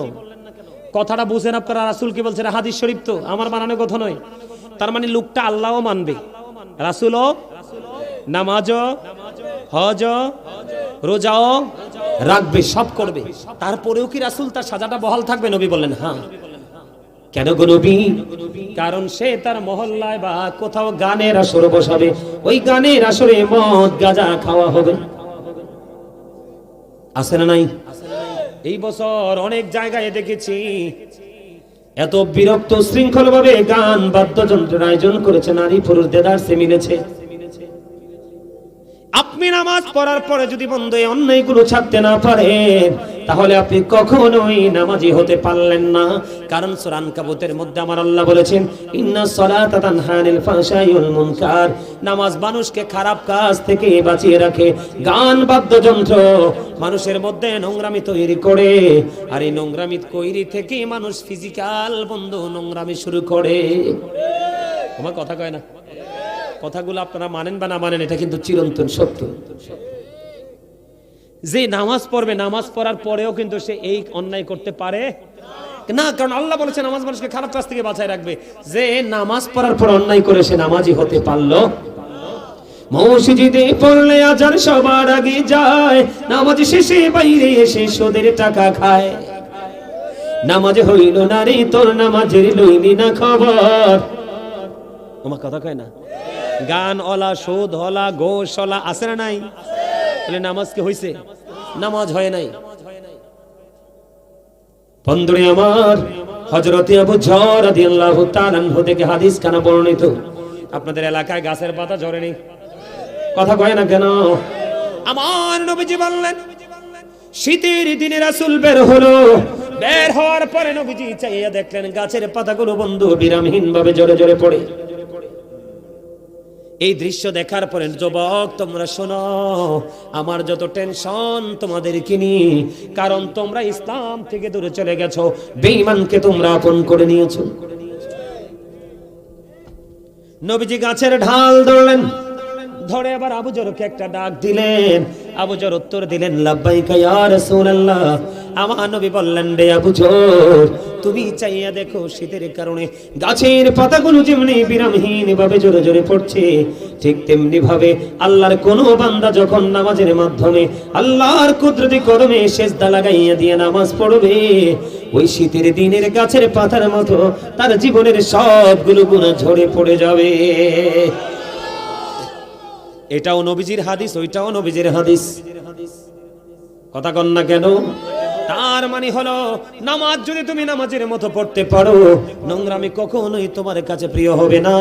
কথাটা বুঝেন আপনারা? রাসূল কি বলছেন? হাদিস শরীফ তো, আমার বানানো কথা নয়। তার মানে লোকটা আল্লাহও মানবে, রাসূলও, নামাজও, হজও, রোজাও রাখবে, সব করবে। তারপরেও কি রাসূল তার সাজাটা বহাল থাকবে? নবী বললেন হ্যাঁ। কেন গো নবী? কারণ সে তার মহল্লায় বা কোথাও গানের আসর বসাবে, ওই গানের আসরে মদ গাঁজা খাওয়া হবে। আছে না নাই? এই বছর অনেক জায়গায় দেখেছি এত বিরক্ত শৃঙ্খল ভাবে গান বাদ্যযন্ত্রের আয়োজন করেছে, নারী পুরুষ দেদারসে মিলেছে। আপনি নামাজ পড়ার পরে যদি বন্ধু এই অন্যায়গুলো ছাড়তে না পারেন, তাহলে আপনি কখনোই নামাজি হতে পারলেন না। কারণ সূরা আনকাবুতের মধ্যে আমার আল্লাহ বলেছেন, ইন্নাস সালাতা তানহা আনিল ফাহশাই ওয়াল মুনকার, নামাজ মানুষকে খারাপ কাজ থেকে বাঁচিয়ে রাখে। গান বাদ্যযন্ত্র মানুষের মধ্যে নোংরামি তৈরি করে, আর এই নোংরামি তৈরি থেকে মানুষ ফিজিক্যাল বন্ধু নোংরামি শুরু করে। আমার কথা কয় না? কথাগুলো আপনারা মানেন বা না মানেন, এটা কিন্তু চিরন্তন সত্য। যে নামাজ পড়বে, নামাজ পড়ার পরেও কিন্তু সে এই অন্যায় করতে পারে না, কারণ আল্লাহ বলেছে নামাজ মানুষকে খারাপ কাজ থেকে বাঁচায় রাখবে। যে নামাজ পড়ার পর অন্যায় করে সে নামাজি হতে পারলো। মসজিদে পড়লে আজান সবার আগে যায়, নামাজ শেষে বাইরে এসে সুদের টাকা খায়। নামাজ হইল না রে তোর, নামাজের লইলি না খবর। তোমার কথা কয় না? গান ওলা, সুদ ওলা, গোশ ওলা আছে না নাই? বলে নামাজ কি হইছে? নামাজ হয় নাই। বন্ধুরে আমার, হযরত আবু যর রাদিয়াল্লাহু তাআলা আনহু থেকে হাদিস কানা বর্ণিত। আপনাদের এলাকায় গাছের পাতা ঝরেনি? কথা কয় না কেন? আমার নবীজি বললেন, শীতের দিনে রাসূল বের হলো। বের হওয়ার পরে নবীজি চাইয়া দেখলেন গাছের পাতাগুলো বন্ধু বিরামহীন ভাবে ঝরে ঝরে পড়ে। এই দৃশ্য দেখার পরে, যুবক তোমরা শোনো, আমার যত টেনশন তোমাদেরকে নিয়ে, কারণ তোমরা ইসলাম থেকে দূরে চলে গেছো, বেঈমানকে তোমরা আপন করে নিয়েছো। নবীজি গাছের ঢাল ধরলেন, ধরে আবার আবু যরকে একটা ডাক দিলেন। আবু যর উত্তর দিলেন, লাব্বাইকা ইয়া রাসূলুল্লাহ। আমার নবী বললেন, রে আবু যর, তুমি চাইয়া দেখো শীতের কারণে গাছের পাতাগুলো যেমনি বিরামহীন ভাবে জোরে জোরে পড়ছে, ঠিক তেমনি ভাবে আল্লাহর কোন বান্দা যখন নামাজের মাধ্যমে আল্লাহর কুদরতি কদমে সিজদা লাগাইয়া দিয়ে নামাজ পড়বে, ওই শীতের দিনের গাছের পাতার মতো তার জীবনের সবগুলো গুনাহ ঝরে পড়ে যাবে। এটাও নবীজির হাদিস, ওইটাও নবীজির হাদিস। কথা কন না কেন? তার মানে হলো, নামাজ যদি তুমি নামাজের মতো পড়তে পারো, নোংরামি কখনোই তোমার কাছে প্রিয় হবে না।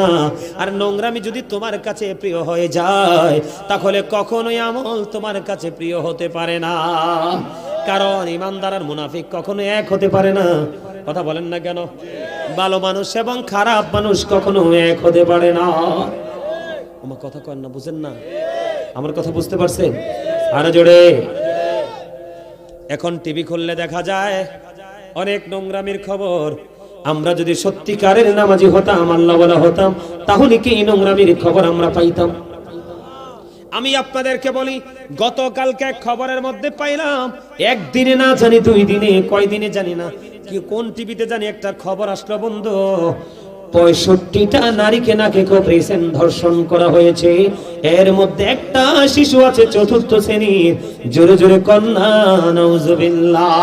আর নোংরামি যদি তোমার কাছে প্রিয় হয়ে যায়, তাহলে কখনোই আমল তোমার কাছে প্রিয় হতে পারে না। কারণ ইমানদার আর মুনাফিক কখনো এক হতে পারে না। কথা বলেন না কেন? ভালো মানুষ এবং খারাপ মানুষ কখনো এক হতে পারে না। আমার কথা কন না, বুঝেন না? আমার কথা বুঝতে পারছেন? আরে জোরে। এখন টিভি খুললে দেখা যায় অনেক নোংরামির খবর। আমরা যদি সত্যিকারের নামাজি হতাম, আল্লাহ ওয়ালা হতাম, তাহলে কি নোংরামির খবর আমরা পাইতাম? আমি আপনাদেরকে বলি, গতকালকে খবরের মধ্যে পাইলাম, একদিনে না জানি 2 দিনে, কয় দিনে জানি না, কি কোন টিভিতে জানি একটা খবর আসলো বন্ধু, 65টা নারীকে নাকি কবরেছেন, ধর্ষণ করা হয়েছে। এর মধ্যে একটা শিশু আছে 4র্থ শ্রেণীর। জোরে জোরে কন্যা নাউজুবিল্লাহ।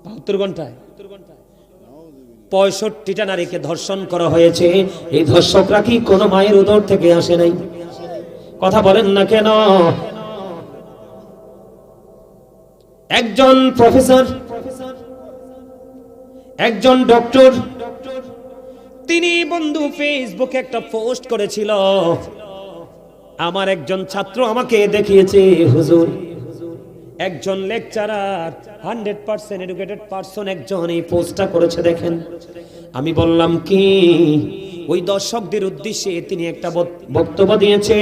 72 ঘন্টায় 65টা নারীকে ধর্ষণ করা হয়েছে। এই ধর্ষকরা কি কোনো মায়ের উদর থেকে আসে নাই? কথা বলেন না কেন? একজন প্রফেসর, একজন ডক্টর, তিনি বন্ধু ফেসবুকে একটা পোস্ট করেছিল। আমার একজন ছাত্র আমাকে দেখিয়েছে, হুজুর, একজন লেকচারার 100% এডুকেটেড পারসন একজন এই পোস্টটা করেছে, দেখেন। আমি বললাম কি? ওই দর্শকদের উদ্দেশ্যে তিনি একটা বক্তব্য দিয়েছে,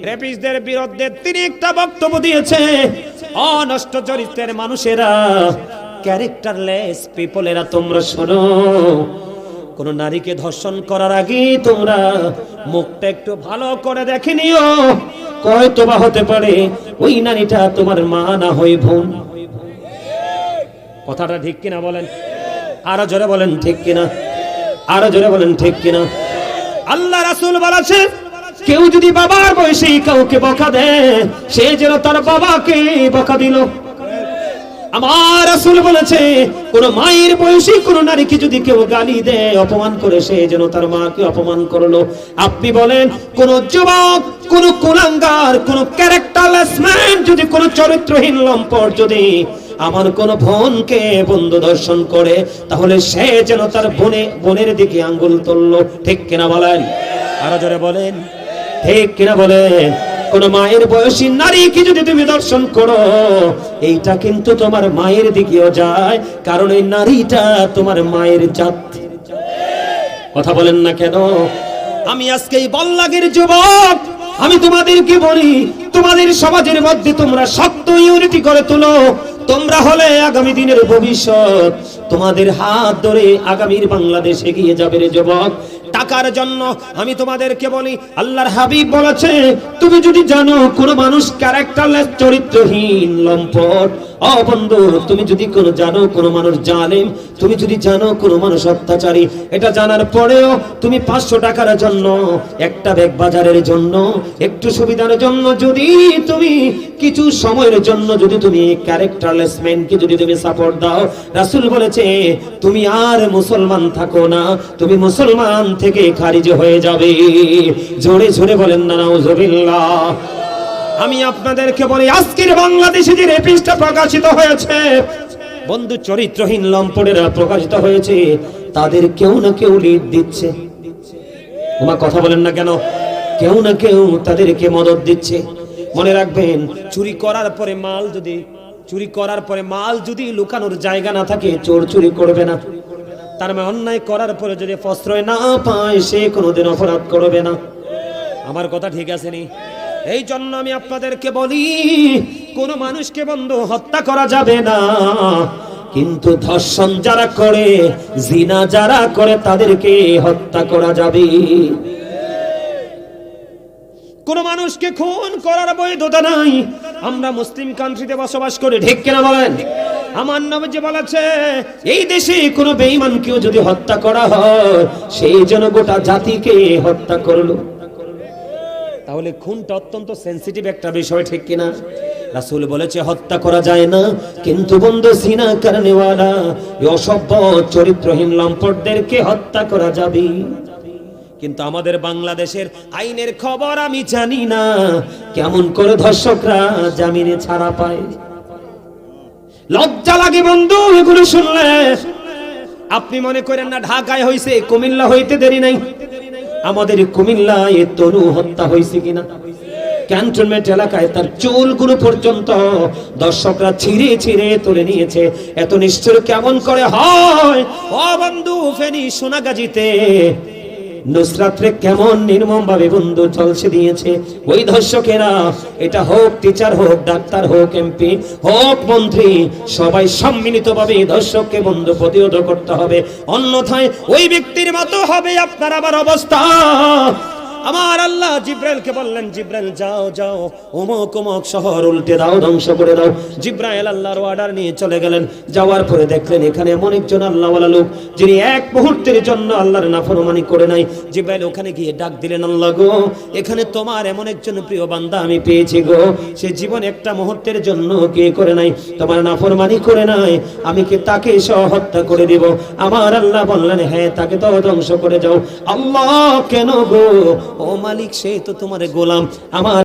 রেপিস্টদের বিরুদ্ধে তিনি একটা বক্তব্য দিয়েছে। অনষ্ট চরিত্রের মানুষেরা, ক্যারেক্টারলেস পিপলেরা, তোমরা শোনো, কোন নারীকে ধর্ষণ করার আগে তোমরা মুখটা একটু ভালো করে দেখে নিও। হয়তো বা হতে পারে ওই নারীটা তোমার মা না হই বোন। কথাটা ঠিক কিনা বলেন? আরো জোরে বলেন ঠিক কিনা? আরো জোরে বলেন ঠিক কিনা? আল্লাহ রাসূল বলেছেন, কেউ যদি বাবার বয়সে কাউকে বকা দেয়, সে যেন তার বাবাকে বকা দিল। আমার রাসূল বলেছে, কোন মায়ের বয়সী কোন নারীকে যদি কেউ গালি দেয়, অপমান করে, সে যেন তার মাকে অপমান করলো। আপনি বলেন, কোন যুবক, কোন কুলাঙ্গার, কোন ক্যারেক্টারলেস ম্যান যদি, কোন চরিত্রহীন লম্পট যদি আমার কোন বোনকে বন্ধু দর্শন করে, তাহলে সে যেন তার বোনের দিকে আঙ্গুল তুললো। ঠিক কিনা বলেন? আরো জোরে বলেন, ঠিক কিনা বলেন? কোন মায়ের বয়সী নারীকে যদি তুমি দর্শন করো, এইটা কিন্তু তোমার মায়ের দিকেও যায়, কারণ এই নারীটা তোমার মায়ের জাত। কথা বলেন না কেন? আমি আজকে এই বল্লাগের যুবক, আমি তোমাদেরকে বলি, তোমাদের সমাজের মধ্যে তোমরা শক্ত ইউনিটি করে তোলো। তোমরা হলে আগামী দিনের ভবিষ্যৎ। তোমাদের হাত ধরে আগামীর বাংলাদেশ এগিয়ে যাবে রে যুবক। টাকার জন্য আমি তোমাদেরকে বলি, আল্লাহর হাবিব বলেছে, তুমি যদি জানো কোন মানুষ ক্যারেক্টারলেস, চরিত্রহীন, লম্পট, ও বন্ধু, তুমি যদি জানো কোন মানুষ জালেম, তুমি যদি জানো কোন মানুষ অত্যাচারী, এটা জানার পরেও তুমি 500 টাকার জন্য, একটা ব্যাগ বাজারের জন্য, একটু সুবিধার জন্য যদি তুমি কিছু সময়ের জন্য যদি তুমি ক্যারেক্টারলেস ম্যানকে যদি তুমি সাপোর্ট দাও, রাসূল বলেছে তুমি আর মুসলমান থাকো না, তুমি মুসলমান থেকে খারিজ হয়ে যাবে। জোরে জোরে বলেন না নাউজুবিল্লাহ। আমি আপনাদেরকে বলি, আজকের বাংলাদেশে যে রেপিস্টটা প্রকাশিত হয়েছে, বন্ধু, চরিত্রহীন লম্পটেরা প্রকাশিত হয়েছে, তাদের কেউ না কেউ লিড দিচ্ছে। ওমা কথা বলেন না কেন? কেউ না কেউ তাদেরকে মদত দিচ্ছে। মনে রাখবেন, চুরি করার পরে মাল যদি লুকানোর জায়গা না থাকে, চোর চুরি করবে না। তার মানে অন্যায় করার পরে যদি প্রশ্রয় না পায়, সে কোনোদিন অপরাধ করবে না। আমার কথা ঠিক আছে নি? এই জন্য আমি আপনাদেরকে বলি, কোন মানুষকে বন্ধু হত্যা করা যাবে না, কিন্তু ধর্ষণ যারা করে, জিনা যারা করে, তাদেরকে হত্যা করা যাবে। কোন মানুষকে খুন করার বৈধতা নাই। আমরা মুসলিম কান্ট্রিতে বসবাস করি, ঠিক কিনা বলেন? আমার নবী বলেছে, এই দেশে কোন বেঈমানকেও যদি হত্যা করা হয়, সেই জন্য গোটা জাতিকে হত্যা করলো। তাহলে খুনটা অত্যন্ত সেনসিটিভ একটা বিষয়, ঠিক কিনা? রাসূল বলেছে হত্যা করা যায় না, কিন্তু বন্ধু জিনা করনেওয়ালা, অসভ্য চরিত্রহীন লম্পটদেরকে হত্যা করা যাবে। কিন্তু আমাদের বাংলাদেশের আইনের খবর আমি জানি না, কেমন করে ধর্ষকরা জামিনে ছাড়া পায়। লজ্জা লাগে বন্ধু এগুলো শুনলে। আপনি মনে করেন না ঢাকায় হইছে, কুমিল্লা হইতে দেরি নাই। আমাদের কুমিল্লায় তনু হত্যা হয়েছে কিনা? ক্যান্টনমেন্ট এলাকায় তার চুলগুলো পর্যন্ত দর্শকরা ছিঁড়ে ছিঁড়ে তুলে নিয়েছে। এত নিষ্ঠুর কেমন করে হয়? ও বন্ধু, ফেনী সোনাগাজীতে নুসরাতরে কেমন নির্মম ভাবে বন্ধু চলছে দিয়েছে ওই ধর্ষকেরা। এটা হোক টিচার, হোক ডাক্তার, হোক এমপি, হোক মন্ত্রী, সবাই সম্মিলিতভাবে ধর্ষককে বন্ধু প্রতিরোধ করতে হবে, অন্যথায় ওই ব্যক্তির মতো হবে আপনার আমার অবস্থা। আমার আল্লাহ জিব্রাইলকে বললেন, জিব্রাইল যাও যাও, অমুক অমুক শহর উল্টে দাও, ধ্বংস করে দাও। জিব্রাইল আল্লাহর অর্ডার নিয়ে চলে গেলেন। যাওয়ার পরে দেখলেন এখানে এমন একজন আল্লাহওয়ালা লোক, যিনি এক মুহূর্তের জন্য আল্লাহর নাফরমানি করে নাই। জিব্রাইল ওখানে গিয়ে ডাক দিলেন, আল্লাহ গো, এখানে তোমার এমন একজন প্রিয় বান্দা আমি পেয়েছি গো, সে জীবন একটা মুহূর্তের জন্য কে করে নাই, তোমার নাফরমানি করে নাই, আমি কি তাকে সহ হত্যা করে দিব? আমার আল্লাহ বললেন, হ্যাঁ, তাকে তো ধ্বংস করে যাও। আল্লাহ, কেন গো? ও মালিক, সে তো তোমার গোলাম। আমার